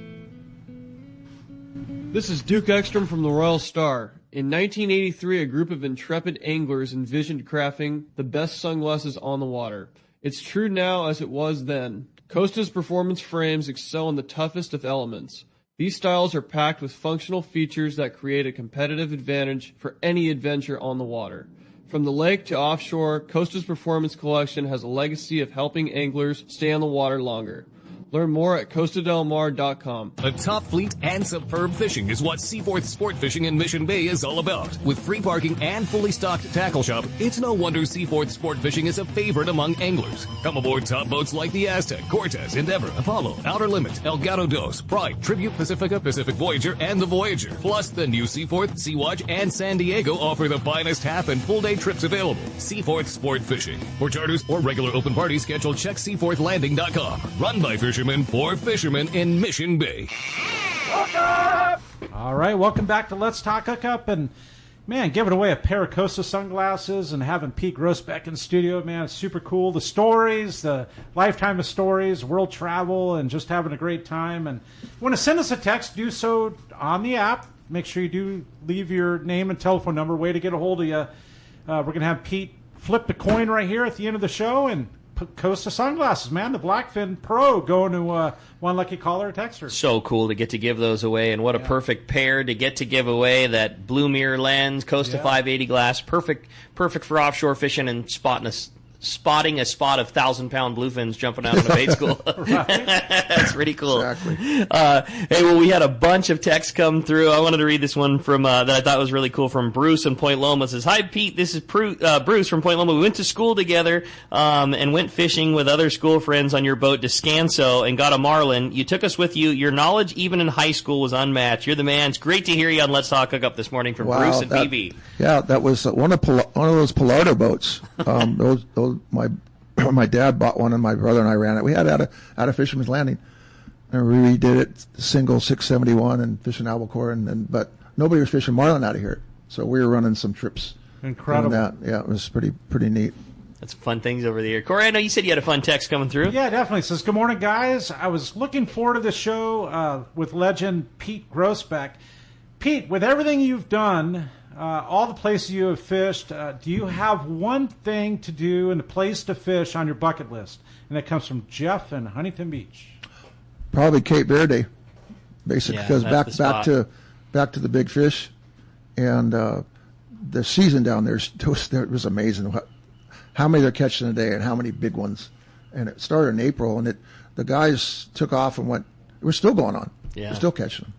This is Duke Ekstrom from the Royal Star. In 1983, a group of intrepid anglers envisioned crafting the best sunglasses on the water. It's true now as it was then. Costa's performance frames excel in the toughest of elements. These styles are packed with functional features that create a competitive advantage for any adventure on the water. From the lake to offshore, Costa's Performance Collection has a legacy of helping anglers stay on the water longer. Learn more at CostaDelMar.com. A top fleet and superb fishing is what Seaforth Sport Fishing in Mission Bay is all about. With free parking and fully stocked tackle shop, it's no wonder Seaforth Sport Fishing is a favorite among anglers. Come aboard top boats like the Aztec, Cortez, Endeavor, Apollo, Outer Limit, El Gato Dos, Pride, Tribute Pacifica, Pacific Voyager, and the Voyager. Plus, the new Seaforth, Sea-Watch, and San Diego offer the finest half and full day trips available. Seaforth Sport Fishing. For charters or regular open party schedule, check SeaforthLanding.com. Run by fishermen for fishermen in Mission Bay. All right, welcome back to Let's Talk Hookup. And, man, giving away a pair of Costa sunglasses and having Pete Groesbeck in studio, man, it's super cool. The stories, the lifetime of stories, world travel, and just having a great time. And if you want to send us a text, do so on the app. Make sure you do leave your name and telephone number. Way to get a hold of you. We're going to have Pete flip the coin right here at the end of the show, and Costa sunglasses, man, the Blackfin Pro going to one lucky caller or texter. So cool to get to give those away, and what a perfect pair to get to give away. That blue mirror lens, Costa 580 glass, perfect for offshore fishing and spotting a spot of 1,000-pound bluefins jumping out on a bait school. That's pretty cool. Exactly. Hey, well, we had a bunch of texts come through. I wanted to read this one from that I thought was really cool from Bruce in Point Loma. It says, "Hi, Pete. This is Bruce from Point Loma. We went to school together and went fishing with other school friends on your boat, Descanso, and got a marlin. You took us with you. Your knowledge, even in high school, was unmatched. You're the man. It's great to hear you on Let's Talk Hookup this morning from Bruce and BB. Yeah, that was one of those Pilardo boats. My dad bought one, and my brother and I ran it. We had it out of Fisherman's Landing, and we redid it single 671 and fishing albacore, but nobody was fishing marlin out of here, so we were running some trips. Incredible. That. Yeah, it was pretty neat. That's fun things over the year. Corey, I know you said you had a fun text coming through. Yeah, definitely. It says, "Good morning, guys. I was looking forward to the show with legend Pete Groesbeck. Pete, with everything you've done, all the places you have fished, do you have one thing to do and a place to fish on your bucket list? And that comes from Jeff in Huntington Beach. Probably Cape Verde, basically, because back to the big fish, and the season down there was amazing. How many they're catching a day and how many big ones. And it started in April, and the guys took off and went. It was still going on. Yeah. We're still catching them.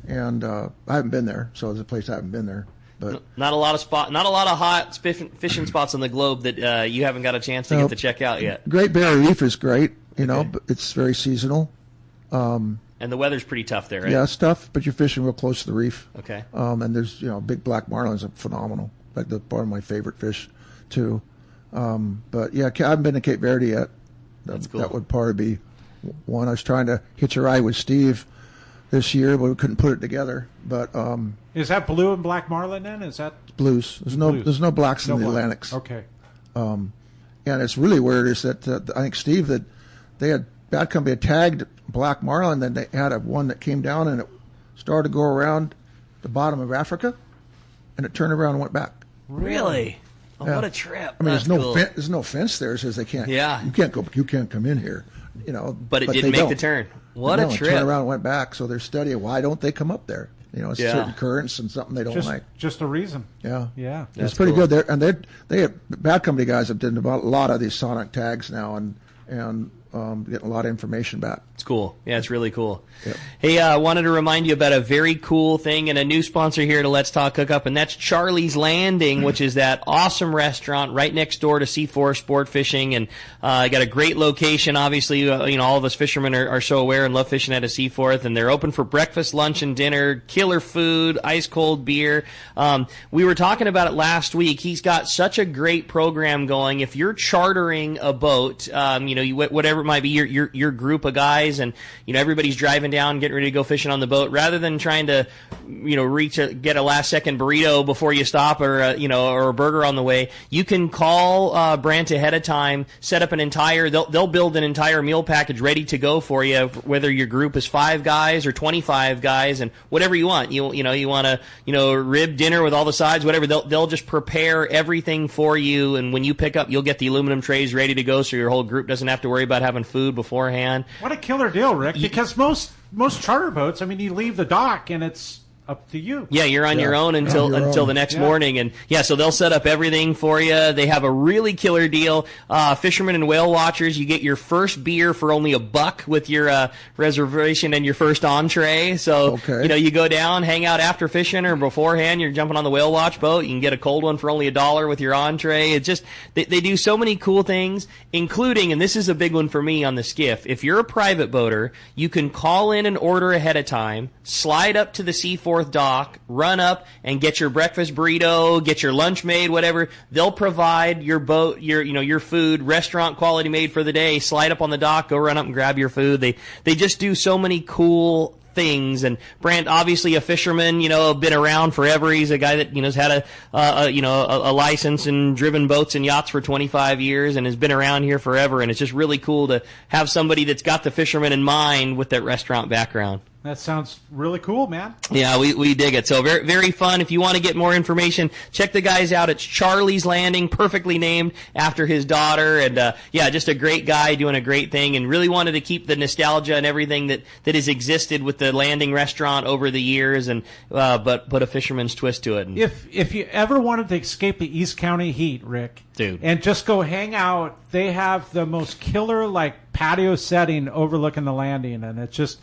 And I haven't been there, so there's a place I haven't been there. But not a lot of hot fishing spots on the globe that you haven't got a chance to get to check out yet. Great Barrier Reef is great, but it's very seasonal. And the weather's pretty tough there, right? Yeah, it's tough, but you're fishing real close to the reef. Okay. And there's big black marlins are phenomenal. Like one of my favorite fish too. But yeah, I haven't been to Cape Verde yet. That's cool. That would probably be one. I was trying to hitch a ride with Steve this year, but we couldn't put it together. But is that blue and black marlin then? Is that blues? There's no blacks in the Atlantics. Okay. And it's really weird is that I think Steve that they had Bad Company had tagged black marlin, then they had one that came down and it started to go around the bottom of Africa, and it turned around and went back. Really? Oh, yeah. What a trip! I mean, That's cool. There's no fence there, says they can't. Yeah. You can't come in here. But it didn't make the turn. What a trip! It turned around and went back. So they're studying why don't they come up there? It's certain currents and something they don't like. Just a reason. Yeah. Yeah. It's pretty good there, and they have Bad Company guys have done a lot of these sonic tags now, and getting a lot of information back. It's cool. Yeah, it's really cool. Yep. Hey, I wanted to remind you about a very cool thing and a new sponsor here to Let's Talk Hookup, and that's Charlie's Landing, which is that awesome restaurant right next door to C4 Sport Fishing, and got a great location. Obviously, all of us fishermen are so aware and love fishing at a Seaforth, and they're open for breakfast, lunch, and dinner, killer food, ice cold beer. We were talking about it last week. He's got such a great program going. If you're chartering a boat, whatever it might be, your group of guys, and everybody's driving down, getting ready to go fishing on the boat, rather than trying to get a last second burrito before you stop, or a burger on the way, you can call Brant ahead of time, set up they'll build an entire meal package ready to go for you, whether your group is 5 guys or 25 guys, and whatever you want. You want a rib dinner with all the sides, whatever. They'll just prepare everything for you, and when you pick up, you'll get the aluminum trays ready to go, so your whole group doesn't have to worry about having food beforehand. What a killer deal, Rick! Because most charter boats, you leave the dock and it's up to you. Yeah, you're on your own until the next morning, and so they'll set up everything for you. They have a really killer deal. Fishermen and whale watchers, you get your first beer for only $1 with your reservation and your first entree. So you go down, hang out after fishing or beforehand. You're jumping on the whale watch boat. You can get a cold one for only $1 with your entree. It's just they do so many cool things, including, and this is a big one for me on the skiff. If you're a private boater, you can call in and order ahead of time, slide up to the Seaforth dock, run up and get your breakfast burrito, get your lunch made, whatever. They'll provide your boat, your food, restaurant quality made for the day. Slide up on the dock, go run up and grab your food. They just do so many cool things. And Brant, obviously a fisherman, been around forever. He's a guy that has had a license and driven boats and yachts for 25 years and has been around here forever. And it's just really cool to have somebody that's got the fisherman in mind with that restaurant background. That sounds really cool, man. Yeah, we dig it. So very, very fun. If you want to get more information, check the guys out. It's Charlie's Landing, perfectly named after his daughter. And just a great guy doing a great thing, and really wanted to keep the nostalgia and everything that has existed with the Landing restaurant over the years, and but put a fisherman's twist to it. And if you ever wanted to escape the East County heat, Rick, dude, and just go hang out, they have the most killer patio setting overlooking the Landing, and it's just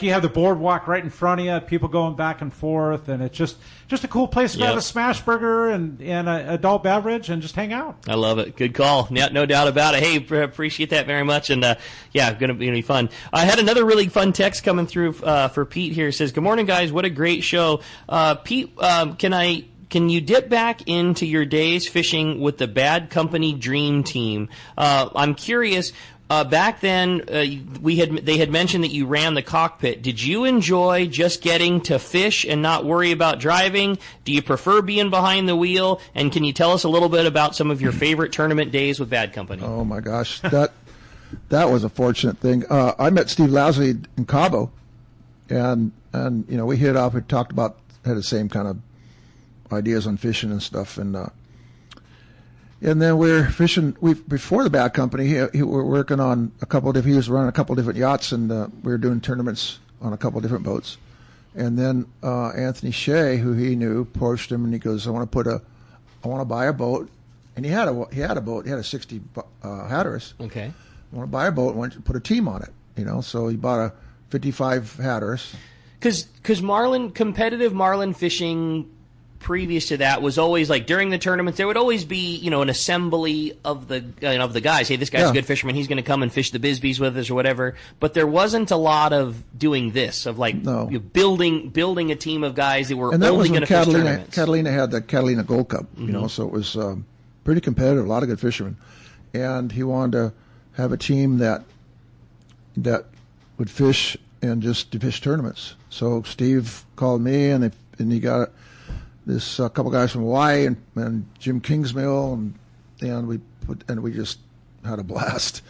you have the boardwalk right in front of you, people going back and forth, and it's just a cool place to have a smash burger and an adult beverage and just hang out. I love it. Good call. Yeah, no doubt about it. Hey, appreciate that very much, and gonna be fun. I had another really fun text coming through for Pete here. It says, "Good morning, guys. What a great show, Pete. Can you dip back into your days fishing with the Bad Company Dream Team? I'm curious." Back then, they had mentioned that you ran the cockpit. Did you enjoy just getting to fish and not worry about driving? Do you prefer being behind the wheel? And can you tell us a little bit about some of your favorite tournament days with Bad Company? Oh my gosh, that was a fortunate thing. I met Steve Lasley in Cabo, and we hit off. We talked about had the same kind of ideas on fishing and stuff. And then we're fishing. Before the Bat Company, we were working on a couple of. He was running a couple of different yachts, and we were doing tournaments on a couple of different boats. And then Anthony Shea, who he knew, approached him, and he goes, "I want to buy a boat." And he had a boat. He had a 60 Hatteras. Okay. I want to buy a boat and want to put a team on it. So he bought a 55 Hatteras. Because competitive marlin fishing previous to that was always like during the tournaments there would always be an assembly of the guys. Hey, this guy's a good fisherman. He's going to come and fish the Bisbees with us or whatever. But there wasn't a lot of doing this of building a team of guys that were only going to fish tournaments. Catalina had the Catalina Gold Cup, so it was pretty competitive. A lot of good fishermen, and he wanted to have a team that would fish and just fish tournaments. So Steve called me, and he got this couple guys from Hawaii and Jim Kingsmill, and we just had a blast.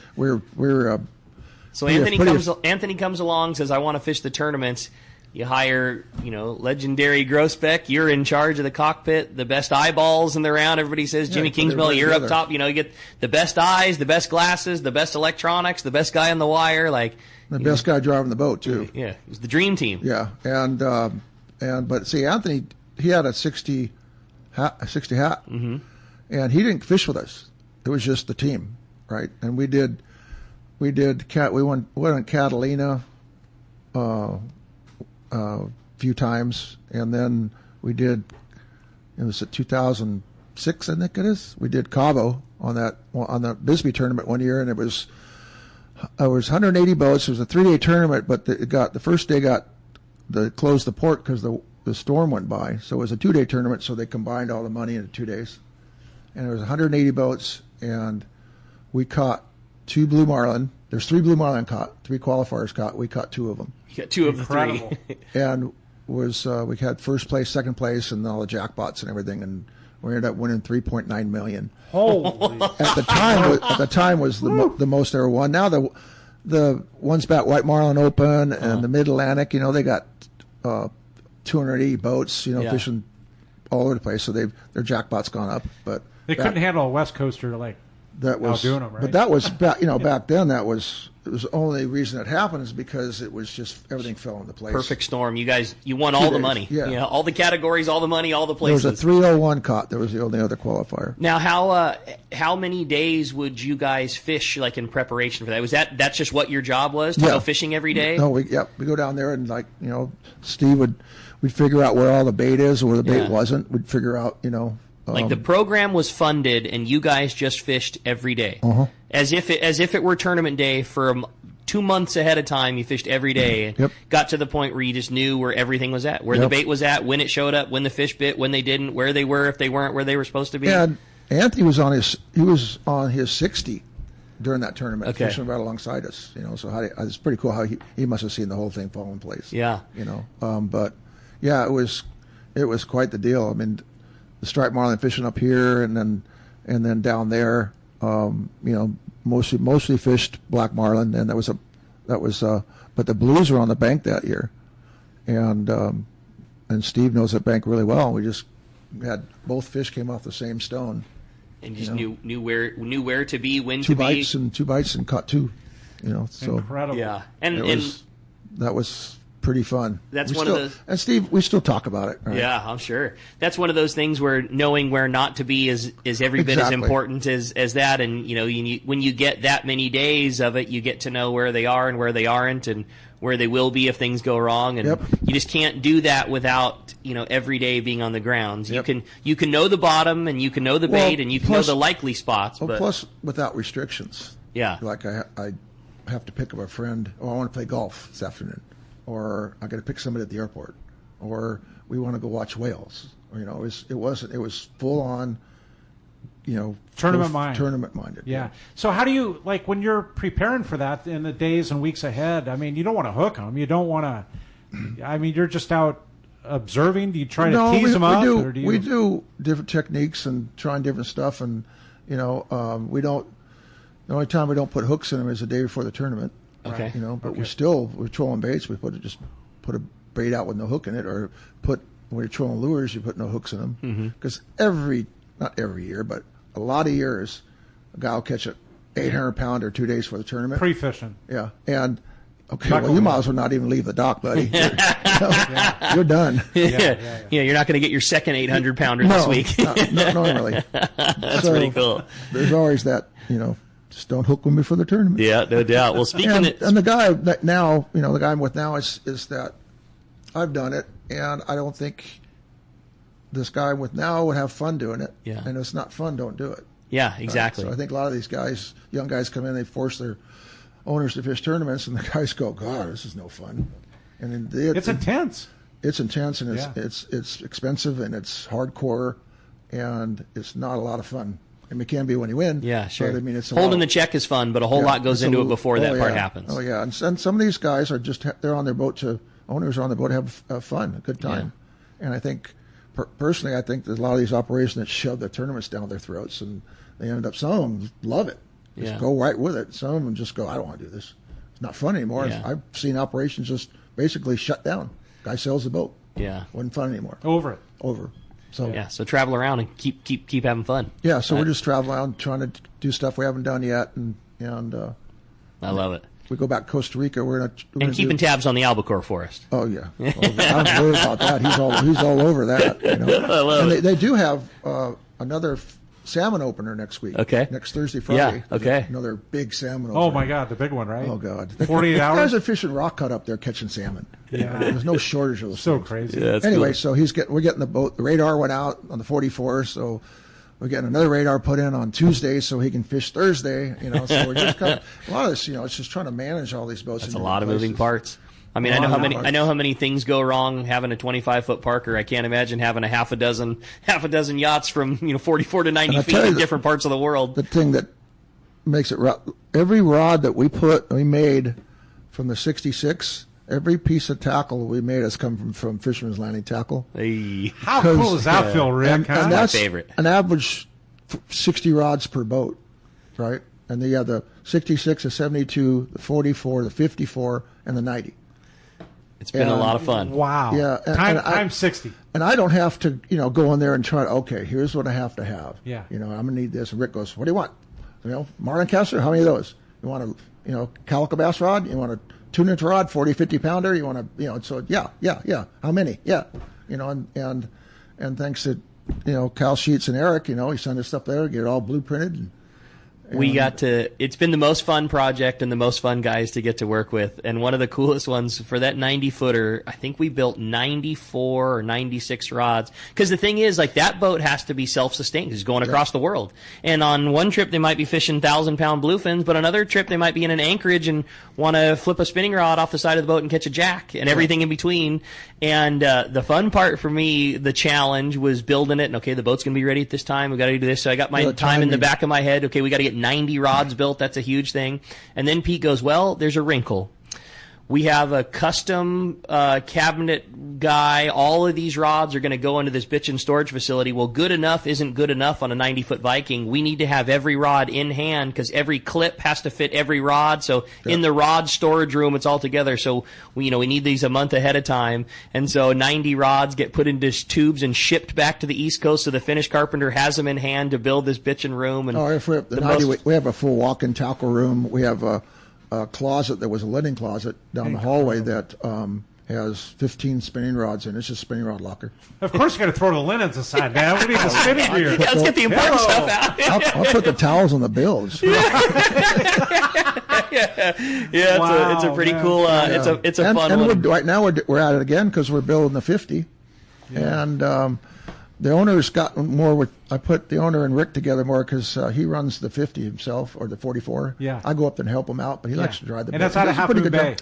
So Anthony comes along, says, "I want to fish the tournaments." You hire, legendary Groesbeck. You're in charge of the cockpit, the best eyeballs in the round. Everybody says, Jimmy Kingsmill, you're up top. You get the best eyes, the best glasses, the best electronics, the best guy on the wire. The best guy driving the boat, too. Yeah, it was the dream team. Yeah, but see, Anthony, he had a 60 hat, mm-hmm. and he didn't fish with us. It was just the team, right? And we went on Catalina, a few times, and then we did. It was at 2006, I think it is. We did Cabo on the Bisbee tournament one year, and it was 180 boats. It was a 3-day tournament, but the first day closed the port because the storm went by. So it was a 2-day tournament. So they combined all the money into 2 days, and it was 180 boats, and we caught 2 blue marlin. There's 3 blue marlin caught, 3 qualifiers caught. We caught 2 of them. You got 2 of the 3. And we had first place, second place, and all the jackpots and everything, and we ended up winning $3.9 million. Holy! At the time was the most ever won. Now the One Spat White Marlin Open and the Mid Atlantic, they got 280 boats, fishing all over the place. So their jackpot's gone up, but they couldn't handle a West Coaster outdoing them, right? But that was back then. It was the only reason it happened is because it was just everything fell into place. Perfect storm. You guys, you won all the money. Yeah. All the categories, all the money, all the places. There was a 301 caught. That was the only other qualifier. Now, how many days would you guys fish in preparation for that? That's just what your job was to go fishing every day? No, we go down there and Steve we'd figure out where all the bait is or where the bait wasn't. We'd figure out the program was funded, and you guys just fished every day, as if it were tournament day for 2 months ahead of time. You fished every day, and got to the point where you just knew where everything was at, where the bait was at, when it showed up, when the fish bit, when they didn't, where they were if they weren't where they were supposed to be. And Anthony was on his 60 during that tournament, fishing right alongside us. So it's pretty cool how he must have seen the whole thing fall in place. Yeah, but yeah, it was quite the deal. I mean, the striped marlin fishing up here, and then down there, mostly fished black marlin, and but the blues were on the bank that year, and Steve knows that bank really well. We just had both fish came off the same stone, and just knew where to be, when two to be. Two bites and caught 2. So incredible. Yeah, that was pretty fun. That's one of those. And Steve, we still talk about it. Right? Yeah, I'm sure. That's one of those things where knowing where not to be is every bit as important as that. And when you get that many days of it, you get to know where they are and where they aren't, and where they will be if things go wrong. And you just can't do that without every day being on the grounds. You can know the bottom, and you can know the bait, and you can know the likely spots. But plus without restrictions. Yeah. Like I have to pick up a friend. I want to play golf this afternoon. Or I got to pick somebody at the airport, or we want to go watch whales. Or, it was full on, tournament minded. Yeah. So how do you when you're preparing for that in the days and weeks ahead? I mean, you don't want to hook them. You don't want to. I mean, you're just out observing. Do you try to tease them up? We do different techniques and trying different stuff, and we don't. The only time we don't put hooks in them is the day before the tournament. Okay. But we're trolling baits. We put a bait out with no hook in it, or put when you're trolling lures, you put no hooks in them. Because not every year, but a lot of years, a guy will catch an 800-pounder 2 days for the tournament. Pre-fishing. Yeah. And, okay, well, you might as well not even leave the dock, buddy. You're done. Yeah, you're not going to get your second 800-pounder this week. Not normally. That's pretty cool. There's always that, just don't hook them before the tournament. Yeah, no doubt. Well, and the guy that now, the guy I'm with now is that I've done it, and I don't think this guy I'm with now would have fun doing it. Yeah. And if it's not fun, don't do it. Yeah, exactly. So I think a lot of these guys, young guys come in, they force their owners to fish tournaments, and the guys go, God, this is no fun. And it's intense. It's intense, and it's expensive, and it's hardcore, and it's not a lot of fun. I mean, it can be when you win. Yeah, sure. But, I mean, it's holding the check is fun, but a whole lot goes into it before that part happens. Oh yeah, and some of these guys are they're on their boat owners are on the boat to have fun, a good time. Yeah. And I think, personally, I think there's a lot of these operations that shove their tournaments down their throats, and they end up, some of them love it. Just go right with it. Some of them just go, I don't want to do this. It's not fun anymore. Yeah. I've seen operations just basically shut down. Guy sells the boat. Yeah. Wasn't fun anymore. Over. So travel around and keep having fun. Yeah, so we're just traveling around trying to do stuff we haven't done yet, and I love it. We go back to Costa Rica. We're gonna keeping tabs on the albacore forest. Oh yeah, I don't worry about that. He's all over that. I love it. They do have another salmon opener next week. Okay. Next Thursday, Friday. Yeah. Okay. Another big salmon opener. Oh my God, the big one, right? Oh God. 48 hours. Guys are fishing rock cut up there catching salmon. Yeah. There's no shortage of those. So things. crazy. Yeah, anyway, cool. So we're getting the boat. The radar went out on the 44, so we're getting another radar put in on Tuesday so he can fish Thursday. So we're just kind of a lot of this. It's just trying to manage all these boats. That's a lot of moving parts. I mean, I know how many things go wrong having a 25-foot Parker. I can't imagine having a half a dozen yachts from 44 to 90 feet in different parts of the world. The thing that makes it every rod that we made from the 66, every piece of tackle we made has come from Fisherman's Landing Tackle. Hey. How cool does that feel, Rick? And my that's favorite. An average 60 rods per boat, right? And you have the 66, the 72, the 44, the 54, and the 90. It's been a lot of fun. Wow. Yeah. Time 60. And I don't have to, go in there and try to, okay, here's what I have to have. Yeah. I'm going to need this. And Rick goes, what do you want? Marlin caster? How many of those? You want a, calico bass rod? You want a 2-inch rod, 40, 50 pounder? You want to, so yeah. How many? Yeah. And thanks to, Cal Sheets and Eric, he sent us stuff there, get it all blueprinted. And it's been the most fun project and the most fun guys to get to work with. And one of the coolest ones for that 90-footer, I think we built 94 or 96 rods. Because the thing is, that boat has to be self-sustained. It's going across the world. And on one trip, they might be fishing 1,000-pound bluefins, but another trip, they might be in an anchorage and want to flip a spinning rod off the side of the boat and catch a jack and everything in between. And the fun part for me, the challenge, was building it. And, okay, the boat's going to be ready at this time. We got to do this. So I got my time in the back of my head. Okay, we got to get 90 rods built. That's a huge thing. And then Pete goes, well, there's a wrinkle. We have a custom cabinet guy. All of these rods are going to go into this bitchin' storage facility. Well, good enough isn't good enough on a 90-foot Viking. We need to have every rod in hand because every clip has to fit every rod. So in the rod storage room, it's all together. So we need these a month ahead of time. And so 90 rods get put into tubes and shipped back to the East Coast. So the Finnish carpenter has them in hand to build this bitchin' room. And we have a full walk-in tackle room. We have a closet that was a linen closet down the hallway that has 15 spinning rods in it. It's just a spinning rod locker. Of course, you got to throw the linens aside, man. We need the spinning gear. Let's get the important stuff out. I'll put the towels on the bilge. It's a pretty cool. It's a fun one. Right now we're at it again because we're building the 50, and the owner's gotten more with. I put the owner and Rick together more because he runs the 50 himself or the 44. Yeah, I go up and help him out, but he likes to drive the boat. And that's out of Half Moon Bay.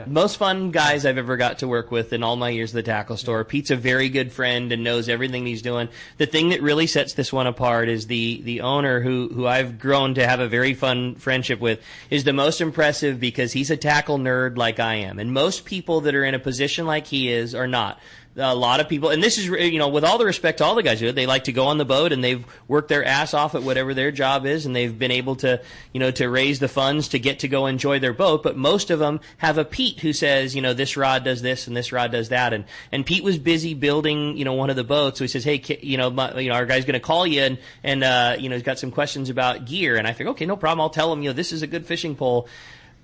Most fun guys I've ever got to work with in all my years at the tackle store. Pete's a very good friend and knows everything he's doing. The thing that really sets this one apart is the owner who I've grown to have a very fun friendship with is the most impressive because he's a tackle nerd like I am. And most people that are in a position like he is are not. a lot of people, and this is, with all the respect to all the guys who do it, they like to go on the boat and they've worked their ass off at whatever their job is, and they've been able to, to raise the funds to get to go enjoy their boat. But most of them have a Pete who says, this rod does this and this rod does that. And Pete was busy building, one of the boats. So he says, hey, our guy's going to call you and he's got some questions about gear. And I figure, okay, no problem. I'll tell him, this is a good fishing pole.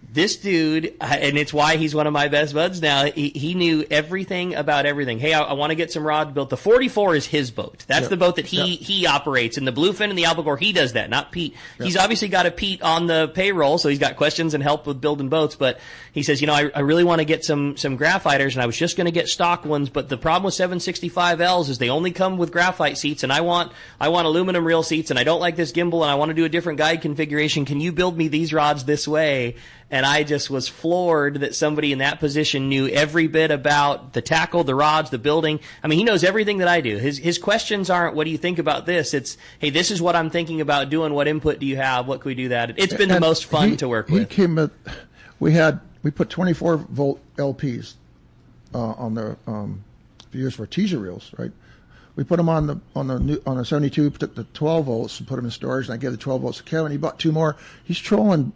This dude, and it's why he's one of my best buds now, he knew everything about everything. Hey, I want to get some rods built. The 44 is his boat. That's the boat that he operates. And the Bluefin and the Albacore, he does that, not Pete. He's obviously got a Pete on the payroll, so he's got questions and help with building boats. But he says, I really want to get some graphiters, and I was just going to get stock ones. But the problem with 765Ls is they only come with graphite seats, and I want aluminum reel seats, and I don't like this gimbal, and I want to do a different guide configuration. Can you build me these rods this way? And I just was floored that somebody in that position knew every bit about the tackle, the rods, the building. I mean, he knows everything that I do. His questions aren't, what do you think about this? It's, hey, this is what I'm thinking about doing. What input do you have? What can we do that? It's been the most fun to work with. We put 24-volt LPs on the viewers for teaser reels, right? We put them on a 72, took the 12 volts and put them in storage, and I gave the 12 volts to Kevin. He bought 2 more. He's trolling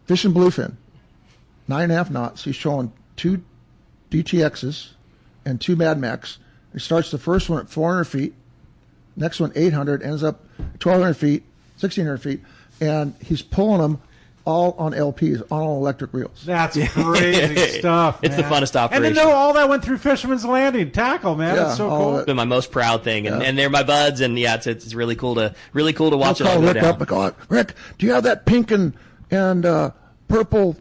fishing bluefin, 9.5 knots. He's trolling 2 DTXs and 2 Mad Max. He starts the first one at 400 feet, next one 800, ends up 1,200 feet, 1,600 feet, and he's pulling them all on LPs, on all electric reels. That's crazy stuff, man. It's the funnest operation. And to know all that went through Fisherman's Landing tackle, man. That's so cool. It's been my most proud thing, and they're my buds, and it's really cool to watch it all go Rick down. up and go, Rick, do you have that pink and purple,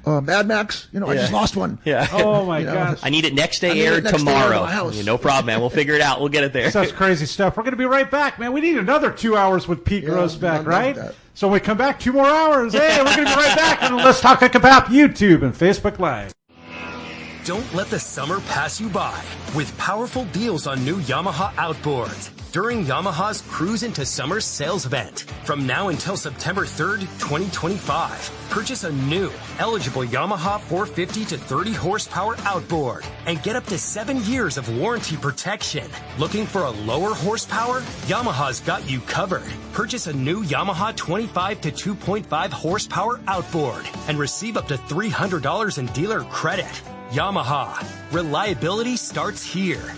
Mad Max? I just lost one. Yeah. Oh my gosh. I need it next day aired tomorrow. No problem, man. We'll figure it out. We'll get it there. Such crazy stuff. We're going to be right back, man. We need another 2 hours with Pete Groesbeck, right? So when we come back, 2 more hours. Hey, we're going to be right back on Let's Talk Hookup, YouTube and Facebook Live. Don't let the summer pass you by with powerful deals on new Yamaha outboards during Yamaha's Cruise into Summer sales event. From now until September 3rd, 2025, purchase a new, eligible Yamaha 450 to 30 horsepower outboard and get up to 7 years of warranty protection. Looking for a lower horsepower? Yamaha's got you covered. Purchase a new Yamaha 25 to 2.5 horsepower outboard and receive up to $300 in dealer credit. Yamaha. Reliability starts here.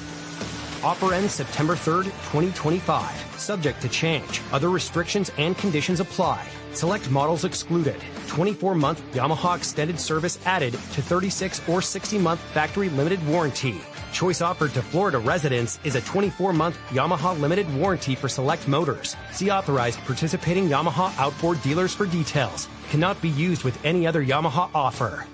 Offer ends September 3rd, 2025. Subject to change. Other restrictions and conditions apply. Select models excluded. 24-month Yamaha extended service added to 36 or 60-month factory limited warranty. Choice offered to Florida residents is a 24-month Yamaha limited warranty for select motors. See authorized participating Yamaha outboard dealers for details. Cannot be used with any other Yamaha offer.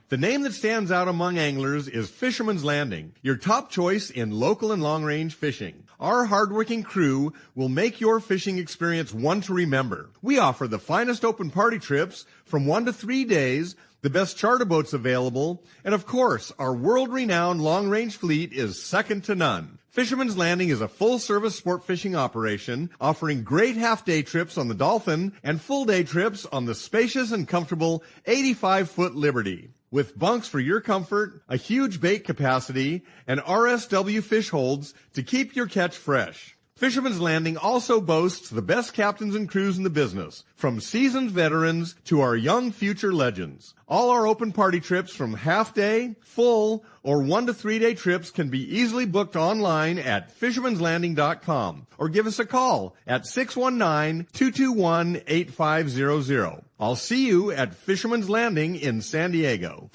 The name that stands out among anglers is Fisherman's Landing, your top choice in local and long-range fishing. Our hardworking crew will make your fishing experience one to remember. We offer the finest open party trips from 1 to 3 days, the best charter boats available, and of course, our world-renowned long-range fleet is second to none. Fisherman's Landing is a full-service sport fishing operation offering great half-day trips on the Dolphin and full-day trips on the spacious and comfortable 85-foot Liberty. With bunks for your comfort, a huge bait capacity, and RSW fish holds to keep your catch fresh. Fisherman's Landing also boasts the best captains and crews in the business, from seasoned veterans to our young future legends. All our open party trips from half-day, full, or 1 to 3 day trips can be easily booked online at fishermanslanding.com or give us a call at 619-221-8500. I'll see you at Fisherman's Landing in San Diego.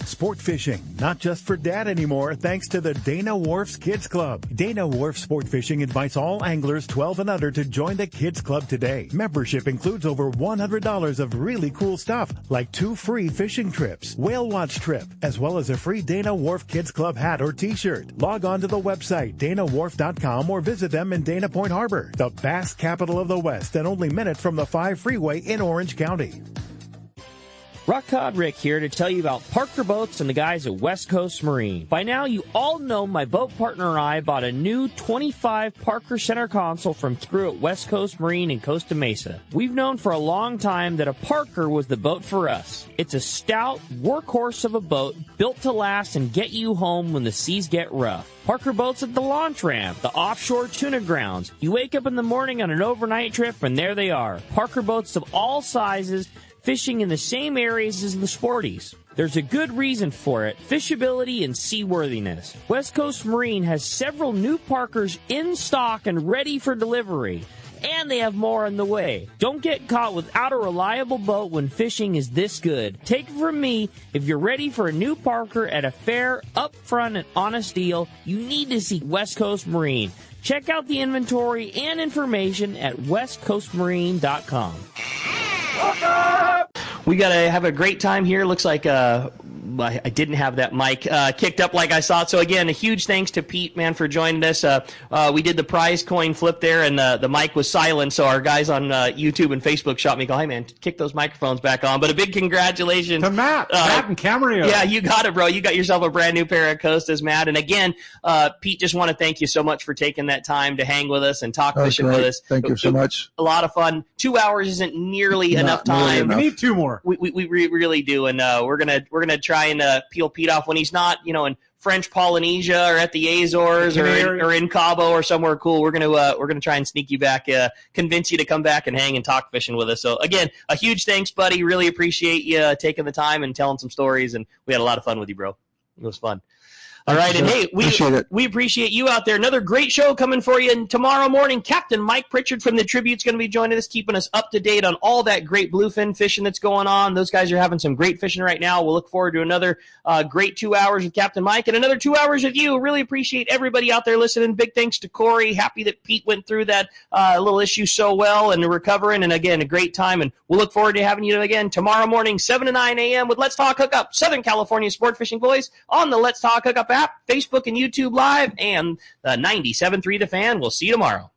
Sport fishing, not just for dad anymore, thanks to the Dana Wharf's Kids Club. Dana Wharf Sport Fishing invites all anglers 12 and under to join the Kids Club today. Membership includes over $100 of really cool stuff, like 2 free fishing trips, whale watch trip, as well as a free Dana Wharf Kids Club hat or t-shirt. Log on to the website, danawharf.com, or visit them in Dana Point Harbor, the bass capital of the West and only minute from the 5 freeway in Orange County. Rock Cod Rick here to tell you about Parker Boats and the guys at West Coast Marine. By now, you all know my boat partner and I bought a new 25 Parker center console from Crew at West Coast Marine in Costa Mesa. We've known for a long time that a Parker was the boat for us. It's a stout workhorse of a boat built to last and get you home when the seas get rough. Parker Boats at the launch ramp, the offshore tuna grounds. You wake up in the morning on an overnight trip and there they are. Parker Boats of all sizes, fishing in the same areas as the sporties. There's a good reason for it, fishability and seaworthiness. West Coast Marine has several new Parkers in stock and ready for delivery. And they have more on the way. Don't get caught without a reliable boat when fishing is this good. Take it from me, if you're ready for a new Parker at a fair, upfront, and honest deal, you need to see West Coast Marine. Check out the inventory and information at westcoastmarine.com. We got to have a great time here. Looks like I didn't have that mic kicked up like I saw it. So, again, a huge thanks to Pete, man, for joining us. We did the prize coin flip there, and the mic was silent, so our guys on YouTube and Facebook shot me, go, hey, man, kick those microphones back on. But a big congratulations to Matt and Camarillo. Yeah, you got it, bro. You got yourself a brand new pair of Costas, Matt. And, again, Pete, just want to thank you so much for taking that time to hang with us and talk fishing with us. Thank you so much. A lot of fun. 2 hours isn't nearly enough time. We need 2 more. We really do, and we're gonna try and peel Pete off when he's not, in French Polynesia or at the Azores or in Cabo or somewhere cool. We're gonna try and sneak you back, convince you to come back and hang and talk fishing with us. So again, a huge thanks, buddy. Really appreciate you taking the time and telling some stories, and we had a lot of fun with you, bro. It was fun. All right, and hey, we appreciate you out there. Another great show coming for you. And tomorrow morning, Captain Mike Pritchard from the Tribute's going to be joining us, keeping us up to date on all that great bluefin fishing that's going on. Those guys are having some great fishing right now. We'll look forward to another great 2 hours with Captain Mike and another 2 hours with you. Really appreciate everybody out there listening. Big thanks to Corey. Happy that Pete went through that little issue so well and recovering. And again, a great time. And we'll look forward to having you again tomorrow morning, 7 to 9 a.m. with Let's Talk Hookup, Southern California Sport Fishing Voice on the Let's Talk Hookup app, Facebook and YouTube Live, and 97.3 The Fan. We'll see you tomorrow.